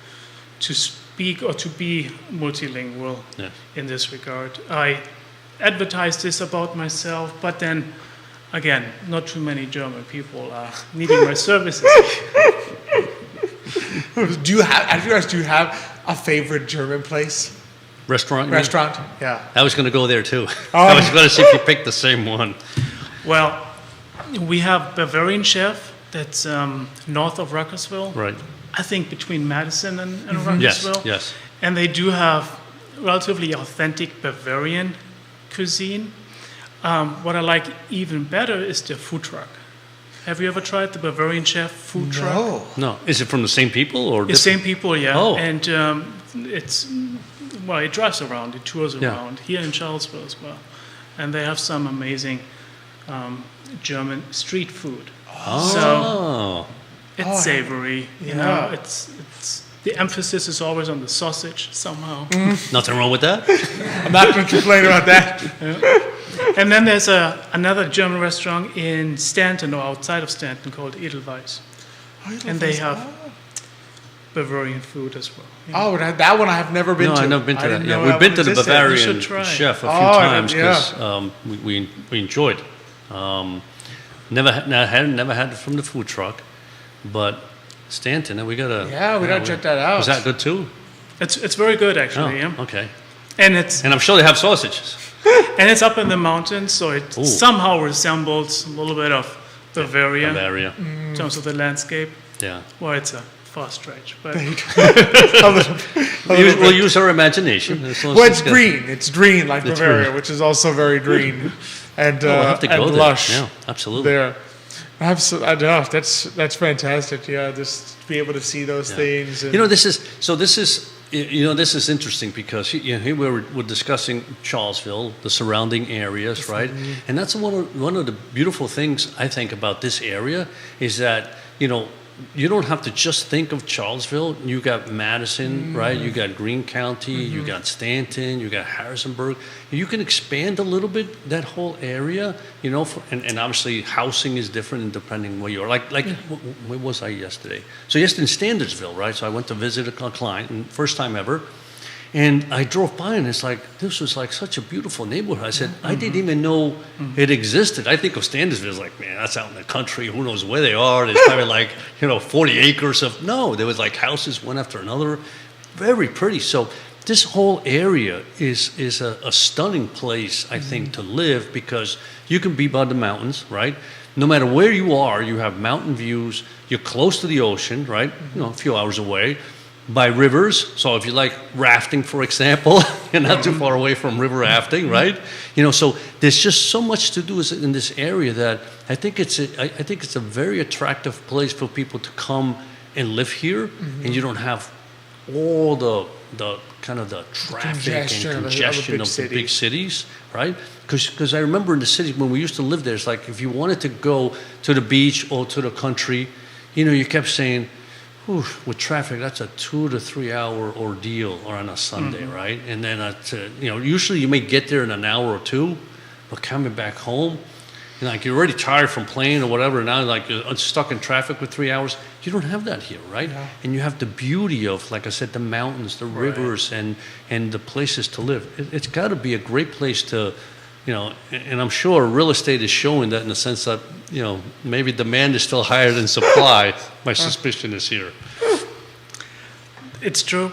speak or to be multilingual in this regard. I advertise this about myself, but then again, not too many German people are needing my services. Do you have a favorite German place? Restaurant? You mean? Restaurant? Yeah. I was going to go there too. I was going to see if you picked the same one. Well, we have Bavarian Chef that's north of Ruckersville. Right. I think between Madison and Ruckersville. Yes. And they do have relatively authentic Bavarian cuisine. What I like even better is the food truck. Have you ever tried the Bavarian Chef food truck? No. No, is it from the same people or The same people, yeah. Oh. And it drives around, it tours Yeah. around, here in Charlottesville as well. And they have some amazing German street food. So Oh, it's savory, you know, it's the emphasis is always on the sausage somehow. nothing wrong with that. I'm not going to complain about that. And then there's another German restaurant in Stanton or outside of Stanton called Edelweiss. And they have Bavarian food as well. Oh, that one I have never been No, to. I've never been to I that. didn't Yeah, know we've that been one to the existed. Bavarian You should try. Chef a few Oh, times yeah. because we enjoyed. Never had it from the food truck, but Stanton, and we gotta. Yeah, we gotta check that out. Was that good too? It's very good Oh, actually, yeah. okay. And it's And I'm sure they have sausages. up in the mountains, so it Ooh. somehow resembles a little bit of Bavaria Bavaria. in terms of the landscape. Yeah. Well, it's a far stretch, but We'll use our imagination. As long as Well, it's got- green. It's green like It's Bavaria, green. which is also very green and, We'll have to and go there. lush. Yeah, absolutely. There. I know, that's fantastic. Yeah, just to be able to see those things. And, This is interesting because here we're discussing Charlottesville, the surrounding areas, right? And that's one of the beautiful things I think about this area is that you don't have to just think of Charlottesville. You got Madison, right? You got Greene County, you got Stanton, you got Harrisonburg. You can expand a little bit that whole area, and obviously housing is different depending where you are. Where was I yesterday? So yesterday in Standardsville, right? So I went to visit a client, and first time ever. And I drove by and it's like, this was like such a beautiful neighborhood. I said, I didn't even know it existed. I think of Standardsville as like, man, that's out in the country. Who knows where they are? There's probably like, 40 acres of, no, there was like houses one after another. Very pretty. So this whole area is a stunning place, I think, to live because you can be by the mountains, right? No matter where you are, you have mountain views. You're close to the ocean, right? A few hours away. By rivers, so if you like rafting, for example, you're not too far away from river rafting, right? So there's just so much to do in this area that I think it's a very attractive place for people to come and live here, and you don't have all the kind of the traffic and congestion of the big cities, right? Because I remember in the city when we used to live there, it's like if you wanted to go to the beach or to the country, you kept saying, whew, with traffic, that's a 2 to 3 hour ordeal on a Sunday, right? And then, usually you may get there in an hour or two, but coming back home, you're already tired from playing or whatever, now you're stuck in traffic with 3 hours. You don't have that here, right? Yeah. And you have the beauty of, like I said, the mountains, the rivers, and the places to live. It's got to be a great place to, and I'm sure real estate is showing that in the sense that, maybe demand is still higher than supply. My suspicion is here. it's true.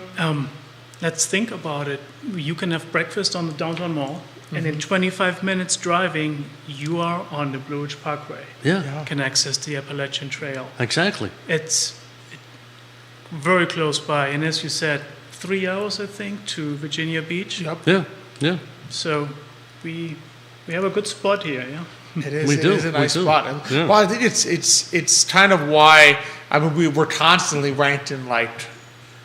Let's think about it. You can have breakfast on the downtown mall, and in 25 minutes driving, you are on the Blue Ridge Parkway. Yeah. You can access the Appalachian Trail. Exactly. It's very close by, and as you said, 3 hours, I think, to Virginia Beach. Yep. Yeah. So we have a good spot here, yeah. It is. We It do, is a we nice do. spot. Yeah. Well, I think it's kind of why we were constantly ranked in like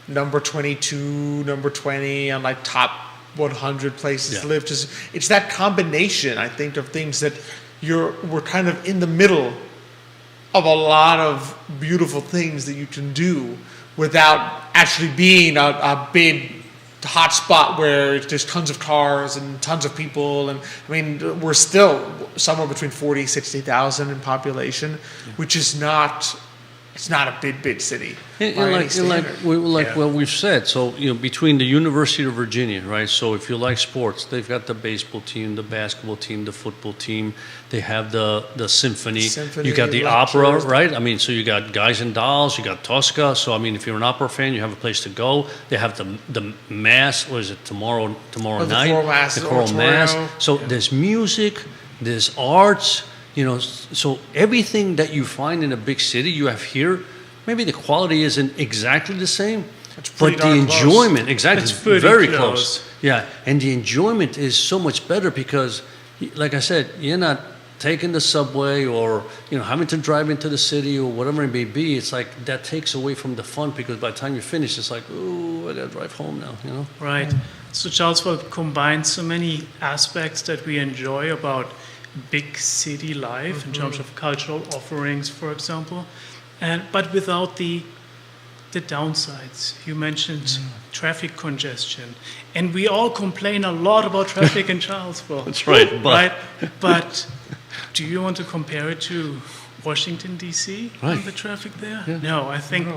number 22, number 20 on like top 100 places to live. Just it's that combination, I think, of things that we're kind of in the middle of a lot of beautiful things that you can do without actually being a big hot spot where there's tons of cars and tons of people. And I mean, we're still somewhere between 40, 60,000 in population, which is not, it's not a big city. And by any like standard. what we've said, so between the University of Virginia, right? So if you like sports, they've got the baseball team, the basketball team, the football team. They have the symphony. Symphony, You got the lectures. opera, right? I mean, so you got Guys and Dolls, you got Tosca. So I mean, if you're an opera fan, you have a place to go. They have the mass. What is it tomorrow the night? choral mass, The choral mass. oratorio. So there's music, there's arts. So everything that you find in a big city, you have here. Maybe the quality isn't exactly the same, pretty but the darn close. enjoyment, exactly, It's it's pretty very close. close. Yeah, and the enjoyment is so much better because like I said, you're not taking the subway or having to drive into the city or whatever it may be. It's like that takes away from the fun because by the time you finish, it's like, oh, I gotta drive home now. Right. So Charlottesville combines so many aspects that we enjoy about big city life in terms of cultural offerings, for example, but without the downsides. You mentioned traffic congestion, and we all complain a lot about traffic in Charlottesville. That's right. But do you want to compare it to Washington D.C. Right. and the traffic there? Yeah. No, I think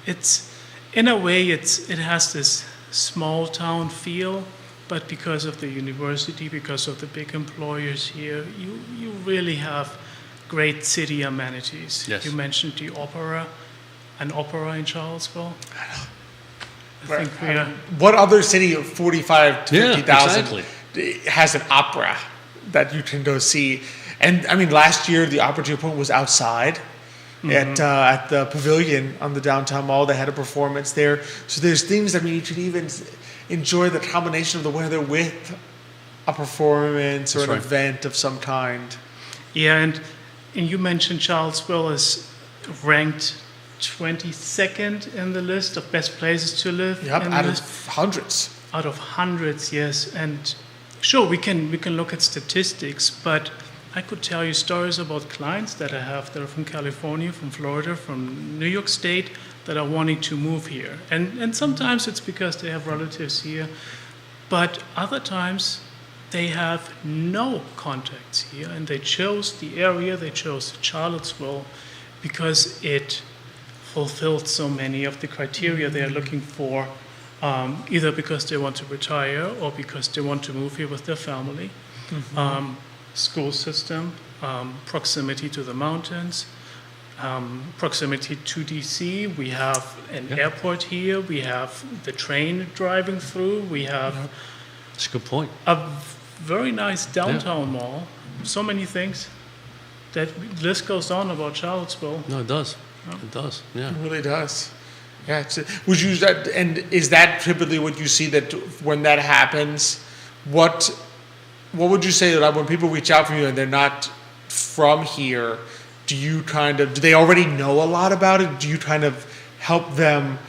it's in a way it has this small town feel, but because of the university, because of the big employers here, you really have great city amenities. Yes. You mentioned the opera, an opera in Charlottesville. I think we are. What other city of 45 to Yeah, 50,000 exactly. has an opera that you can go see? And I mean, last year the opera, to your point, was outside at the pavilion on the downtown mall. They had a performance there. So there's things, I mean, you could even enjoy the combination of the weather with a performance or That's an right. event of some kind. Yeah, and you mentioned Charlottesville is ranked 22nd in the list of best places to live. Yep, in out the of hundreds. Out of hundreds, yes. And sure, we can look at statistics, but I could tell you stories about clients that I have that are from California, from Florida, from New York State that are wanting to move here. And sometimes it's because they have relatives here, but other times they have no contacts here and they chose the area, they chose Charlottesville because it fulfilled so many of the criteria they are looking for, either because they want to retire or because they want to move here with their family. School system, proximity to the mountains, proximity to DC. We have an airport here. We have the train driving through. We have That's a good point. a very nice downtown mall. So many things. That list goes on about Charlottesville. No, it does. It does. Yeah. It really does. Yeah. Would you that, and is that typically what you see that when that happens? What would you say that when people reach out from you and they're not from here? Do they already know a lot about it? Do you kind of help them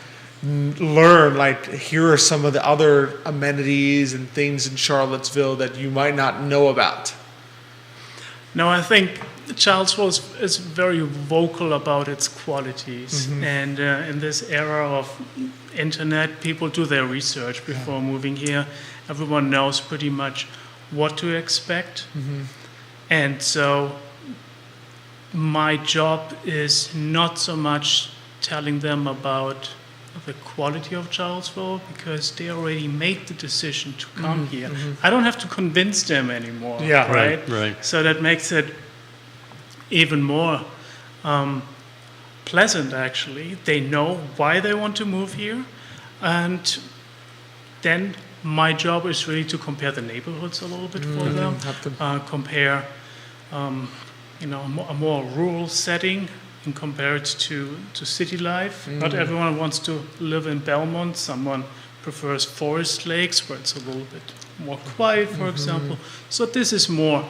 learn, like, here are some of the other amenities and things in Charlottesville that you might not know about? No, I think Charlottesville is very vocal about its qualities. And in this era of internet, people do their research before moving here. Everyone knows pretty much what to expect. And so my job is not so much telling them about the quality of Charlottesville because they already made the decision to come here. I don't have to convince them anymore. Yeah. Right. So that makes it even more pleasant, actually. They know why they want to move here. And then my job is really to compare the neighborhoods a little bit for them, compare a more rural setting and compare it to city life. Not everyone wants to live in Belmont. Someone prefers Forest Lakes, where it's a little bit more quiet, for example. So this is more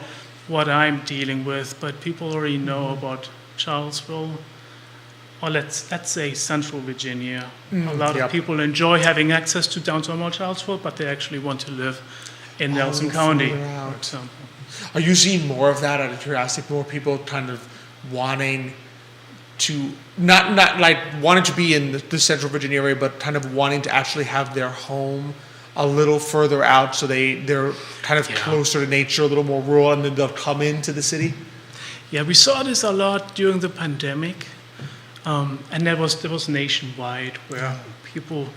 what I'm dealing with, but people already know about Charlottesville, or let's say Central Virginia. A lot of people enjoy having access to downtown Mall Charlottesville, but they actually want to live in Nelson County, for example. Are you seeing more of that out of curiosity? More people kind of wanting to, not like wanting to be in the Central Virginia area, but kind of wanting to actually have their home a little further out so they're kind of closer to nature, a little more rural, and then they'll come into the city? Yeah, we saw this a lot during the pandemic. And that was nationwide, where people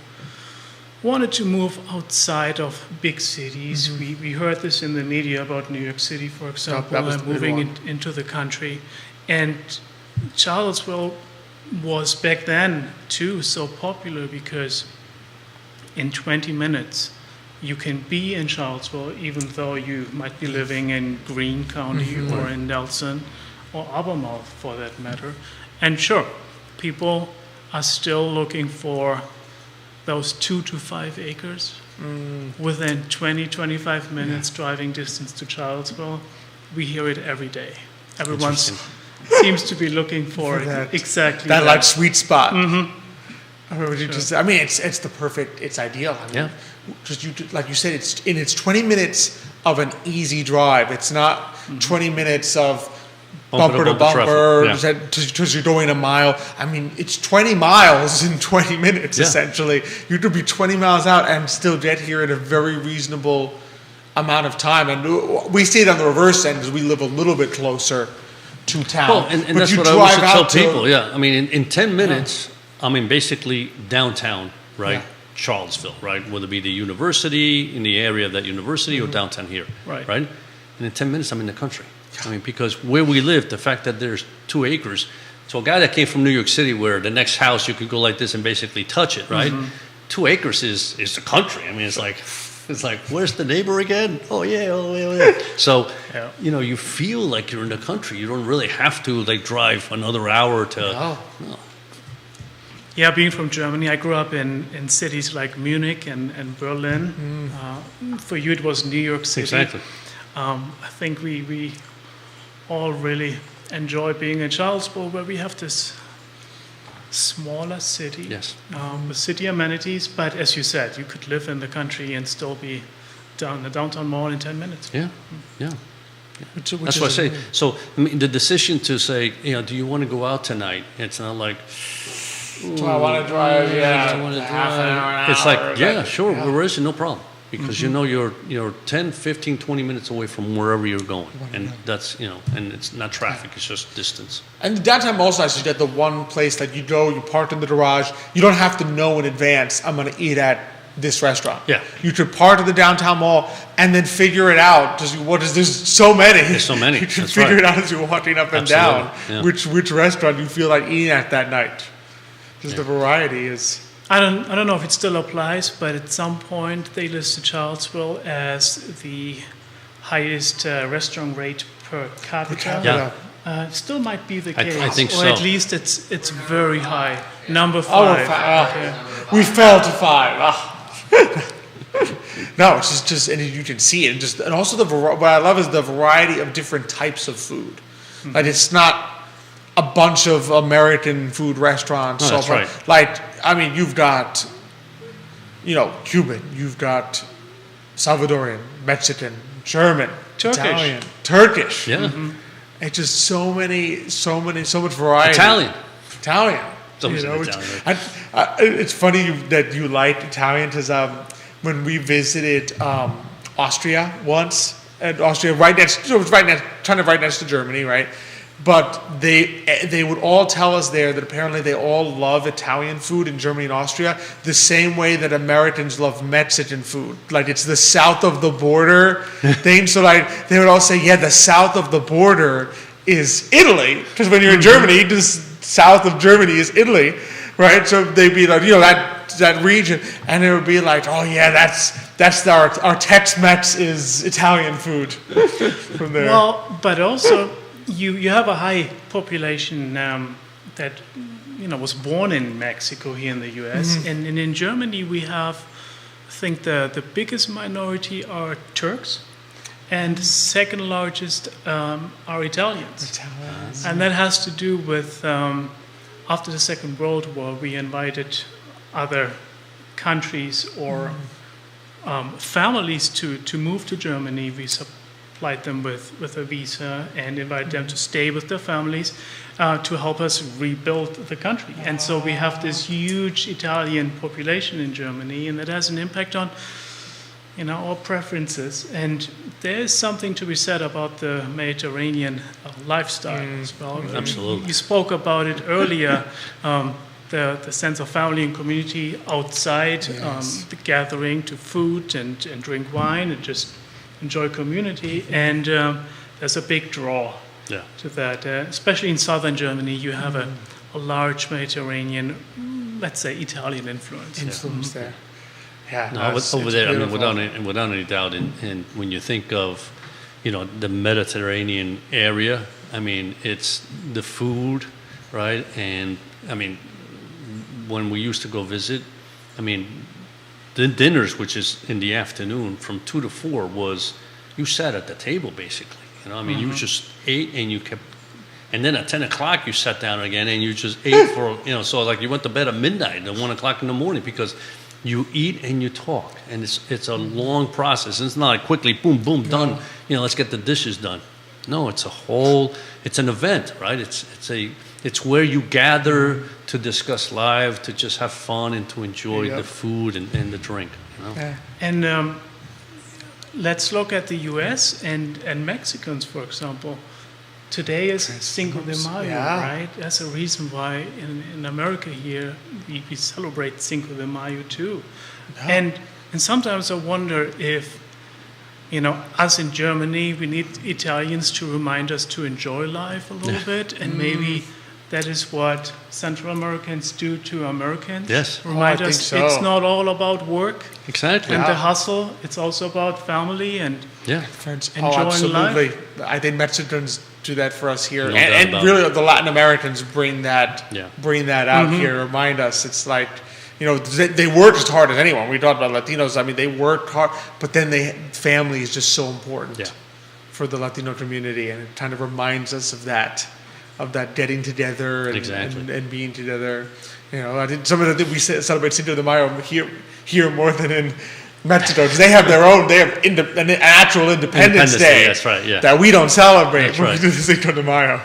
wanted to move outside of big cities. We heard this in the media about New York City, for example, that was the big moving one. into the country. And Charlottesville was back then, too, so popular because in 20 minutes you can be in Charlottesville even though you might be living in Greene County or in Nelson or Albemarle, for that matter. And sure, people are still looking for those 2 to 5 acres within 20, 25 minutes driving distance to Charlottesville. We hear it every day. Everyone seems to be looking for that- exactly That that. like sweet spot. I mean, it's the perfect. It's ideal. I mean, Yeah. Just like you said, it's 20 minutes of an easy drive. It's not 20 minutes of bumper to bumper traffic, because you're going a mile. I mean, it's 20 miles in 20 minutes Yeah. essentially. You could be 20 miles out and still get here in a very reasonable amount of time. And we see it on the reverse end because we live a little bit closer to town. Well, and But that's you what I always drive tell out to- people. Yeah, I mean, in 10 minutes, I'm in basically downtown, right? Yeah. Charlottesville, right? Whether it be the university, in the area of that university, or downtown here, Right. Right? And in 10 minutes, I'm in the country. I mean, because where we live, the fact that there's 2 acres, so a guy that came from New York City, where the next house you could go like this and basically touch it, right? 2 acres is the country. I mean, it's like, where's the neighbor again? Oh yeah. So, Yeah. you feel like you're in the country. You don't really have to like drive another hour to. Oh. Yeah, being from Germany, I grew up in cities like Munich and Berlin. For you, it was New York City. Exactly. I think we all really enjoy being in Charlottesville, where we have this smaller city Yes. with city amenities. But as you said, you could live in the country and still be down the downtown mall in 10 minutes. Yeah. which That's what I is- say. So, I mean, the decision to say, do you want to go out tonight? It's not like, Do I want to drive? Yeah, I wanna half an hour, an it's hour, like, yeah, sure, where is it? No problem. Because you're 10, 15, 20 minutes away from wherever you're going. And that's, and it's not traffic, it's just distance. And the downtown mall side is that the one place that you go, you park in the garage. You don't have to know in advance, I'm going to eat at this restaurant. Yeah. You could park at the downtown mall and then figure it out. There's so many. There's so many, You can that's figure right. it out as you're walking up and Absolutely, down. yeah. Which restaurant you feel like eating at that night. Just the variety is. I don't know if it still applies, but at some point they listed Charlottesville as the highest restaurant rate per capita. Yeah. Still might be the I case, think or so. at least it's very high. Number Oh, 5. we fell to 5. Ah. No, it's just, and you can see it, and also what I love is the variety of different types of food. Like it's not a bunch of American food restaurants. No, that's right. Like, I mean, you've got, Cuban, you've got Salvadorian, Mexican, German, Turkish. Italian, Turkish. Yeah. It's just so much variety. Italian. It's always an Italian. It's funny that you like Italian because when we visited Austria once, and Austria right next to Germany, right? But they would all tell us there that apparently they all love Italian food in Germany and Austria the same way that Americans love Mexican food. Like it's the south of the border thing. So like they would all say, yeah, the south of the border is Italy, because when you're in Germany, the south of Germany is Italy, right? So they'd be like, that region, and it would be like, oh yeah, that's our Tex-Mex is Italian food from there. Well, but also you have a high population that was born in Mexico here in the U.S. And in Germany we have, I think the biggest minority are Turks, and second largest are Italians. And that has to do with after the Second World War we invited other countries or families to move to Germany. We supplied them with a visa and invited them to stay with their families to help us rebuild the country. And so we have this huge Italian population in Germany, and that has an impact on our preferences. And there is something to be said about the Mediterranean lifestyle as well. Absolutely. You spoke about it earlier. The sense of family and community outside, the gathering to food and drink wine and just enjoy community. And there's a big draw to that. Especially in southern Germany, you have a large Mediterranean, let's say, Italian influence. There. Yeah, No, over there, I mean, without any doubt, and when you think of, the Mediterranean area, I mean, it's the food, right? And I mean, when we used to go visit, I mean, the dinners, which is in the afternoon from 2 to 4, was you sat at the table basically. You know, I mean, you just ate and you kept, and then at 10 o'clock you sat down again and you just ate for, you know, so like you went to bed at midnight at 1 o'clock in the morning because you eat and you talk, and it's a long process. It's not like quickly, boom, boom, done. You know, let's get the dishes done. No, it's it's an event, right? It's where you gather to discuss life, to just have fun and to enjoy the food and the drink. You know? Yeah. And let's look at the U.S. and Mexicans, for example. Today is Cinco de Mayo, right? That's a reason why in America here we celebrate Cinco de Mayo too. And sometimes I wonder if, you know, us in Germany, we need Italians to remind us to enjoy life a little bit, and maybe that is what Central Americans do to Americans. Yes. Remind I us think so. it's not all about work Exactly. and the hustle. It's also about family and Yeah. Friends, enjoying absolutely. life. I think Mexicans do that for us here, No doubt and about really the Latin Americans bring that out here. Remind us, it's like, you know, they work as hard as anyone. We talked about Latinos. I mean, they work hard, but then family is just so important for the Latino community, and it kind of reminds us of that getting together and being together. You know, I think some of the we celebrate Cinco de Mayo here more than in Mexico, because they have an actual Independence Day. That's right. Yeah. That we don't celebrate That's when right. we do the Cinco de Mayo.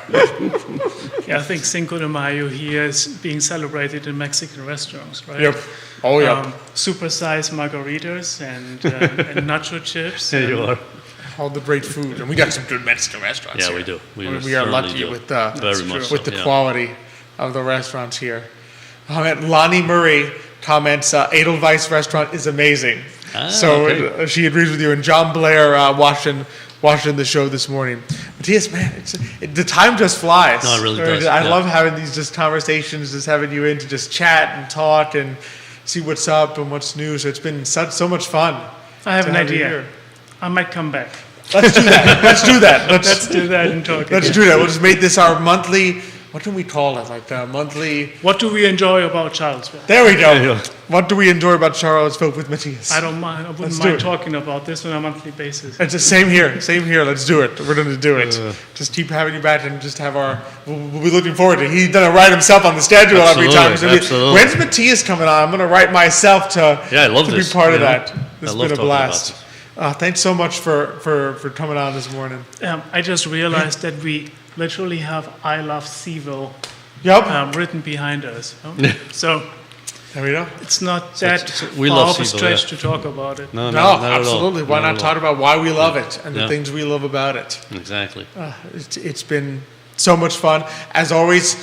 yeah, I think Cinco de Mayo here is being celebrated in Mexican restaurants, right? Yep. Oh yeah. Supersized margaritas and nacho chips. There you are. All the great food, and we got some good Mexican restaurants. Yeah, here. we do. We are certainly lucky do. with Very much so, the yeah. quality of the restaurants here. Lonnie Murray comments, Edelweiss restaurant is amazing. Okay. She agrees with you. And John Blair watching the show this morning. Matthias, man, the time just flies. No, it really does. I Yeah. love having these just conversations, just having you in to just chat and talk and see what's up and what's new. So it's been so much fun. I have to an you idea. here. I might come back. Let's do that. Let's do that. Let's do that and talk Let's again. do that. We'll just make this our monthly. What can we call it? Like monthly. What do we enjoy about Charlottesville? There we There you go. go. What do we enjoy about Charlottesville with Matthias? I don't mind. I wouldn't Let's do mind it. talking about this on a monthly basis. It's the same here. Same here. Let's do it. We're going to do it. Just keep having you back and just have we'll be looking forward to it. He's done it right himself on the schedule every time. Absolutely, absolutely. When's Matthias coming on? I'm going to write myself to Yeah, I love to this, be part of you know. that. This I has love been a talking about blast. Thanks so much for coming on this morning. I just realized that we literally have "I Love Seville" Yep. written behind us. So There we go. it's not that we far love of a Seville, stretch to talk about it. No, No, not at all. absolutely. Why not at talk all. about why we love it and the Yeah. things we love about it? Exactly. It's been so much fun. As always,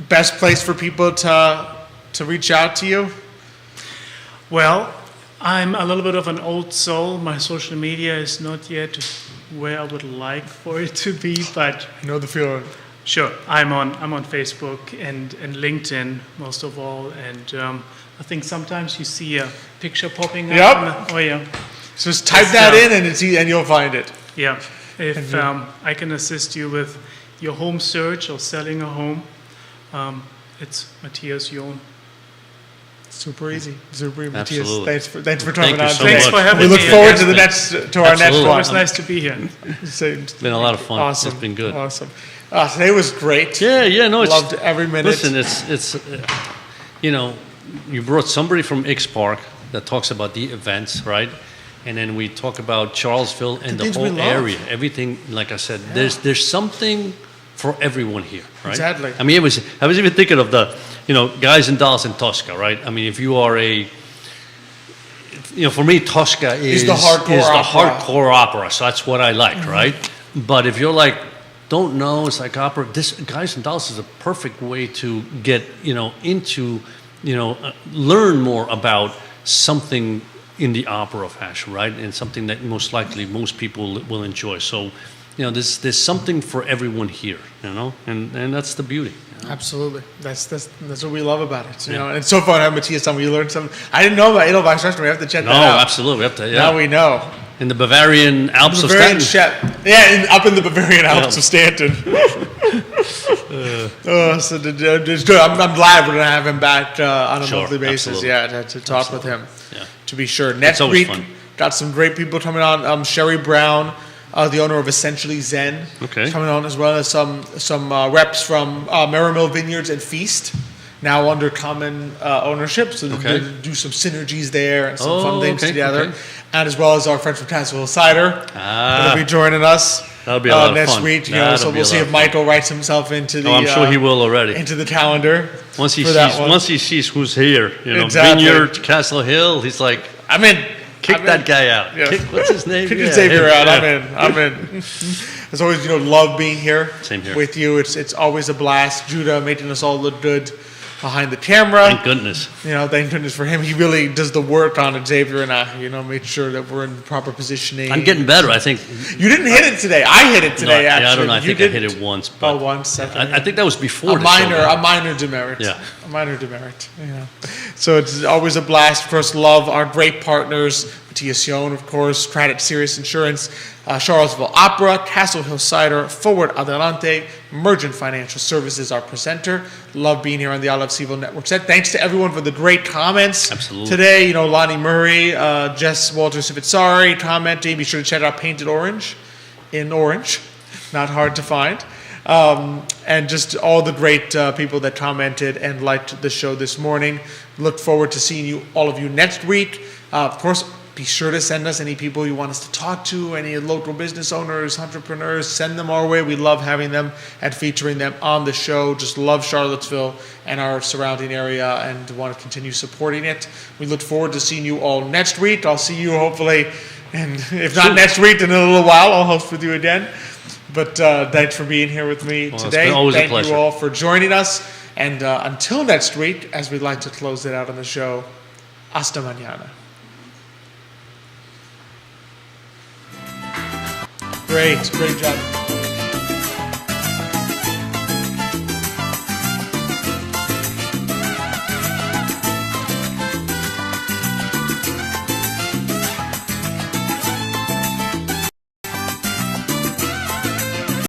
best place for people to reach out to you. Well, I'm a little bit of an old soul. My social media is not yet where I would like for it to be, but I know the feeling. sure, I'm on Facebook and LinkedIn most of all, and I think sometimes you see a picture popping up. Yep. Oh yeah, So just type It's, that in and you'll find it. yeah. If I can assist you with your home search or selling a home, it's Matthias John. Super easy. Super easy. Matthias, Absolutely. thanks for coming you on. so Thanks much. for having We me. look forward to again. our next Absolutely. It one. was nice to be here. It's been a lot of fun. Awesome. It's been good. Awesome. Today was great. Yeah, no, it's Loved every minute. Listen, it's you know, you brought somebody from X Park that talks about the events, right? And then we talk about Charlottesville and the things we whole love. area. Everything, like I said, there's something for everyone here, right? Exactly. I mean, I was even thinking of the, you know, guys and dolls in Tosca, right? I mean, if you are for me, Tosca is the hardcore opera. hardcore opera. So that's what I like, right? But if you're like, don't know, it's like opera. This Guys and Dolls is a perfect way to get, into, learn more about something in the opera fashion, right? And something that most likely most people will enjoy. So, there's something for everyone here, and that's the beauty. Absolutely. That's what we love about it. And it's so fun having Matthias on. We learned something. I didn't know about Edelweiss restaurant. We have to check No, that out. absolutely. We have to, Now we know. in the Bavarian Alps of Bavarian Stanton. chef. Yeah, up in the Bavarian Alps of Stanton. So it's good. I'm glad we're going to have him back on a Sure, monthly basis. absolutely. Yeah, to talk with him. Yeah. To be sure. Next always week, fun. got some great people coming on. Sherry Brown, the owner of Essentially Zen, Okay. coming on, as well as some reps from Merrill Vineyards and Feast, now under common ownership. So Okay. they'll do some synergies there and some Oh, fun things okay, together. okay. And as well as our friends from Castle Hill Cider, that'll be joining us. That'll be a lot of next fun. week. That'll So be we'll a see lot if of Michael writes himself into the. Oh, I'm sure he will already. Into the calendar. Once he for that one. once he sees who's here, Exactly. Vineyard, Castle Hill, he's like, I'm in. kick I'm that in. guy out. Yeah. Kick, what's his name? Kick Yeah, Xavier him. out. Yeah. I'm in. As always, love being here. Same here. With you. It's always a blast. Judah making us all look good behind the camera. Thank goodness. Thank goodness for him. He really does the work on it, Xavier and I. Make sure that we're in proper positioning. I'm getting better. I think. You didn't hit it today. I hit it today. No, actually. I don't know. I You think I hit didn't. it once. But Once. I think that was before. A the show, though. minor demerit. Yeah. A minor demerit. Yeah. So it's always a blast. Of course, love our great partners, Sion, of course, Credit Serious Insurance, Charlottesville Opera, Castle Hill Cider, Forward Adelante, Mergent Financial Services, our presenter. Love being here on the I Love CVille Network set. Thanks to everyone for the great comments. Absolutely. Today, Lonnie Murray, Jess Walter Sivitsari commenting. Be sure to check out Painted Orange in orange. Not hard to find. And just all the great people that commented and liked the show this morning. Look forward to seeing all of you next week. Of course, be sure to send us any people you want us to talk to, any local business owners, entrepreneurs, send them our way. We love having them and featuring them on the show. Just love Charlottesville and our surrounding area and want to continue supporting it. We look forward to seeing you all next week. I'll see you hopefully, and if not next week, then in a little while, I'll host with you again. But thanks for being here with me Well, today. it's been always a Thank pleasure. you all for joining us. And until next week, as we like to close it out on the show, hasta mañana. Great job.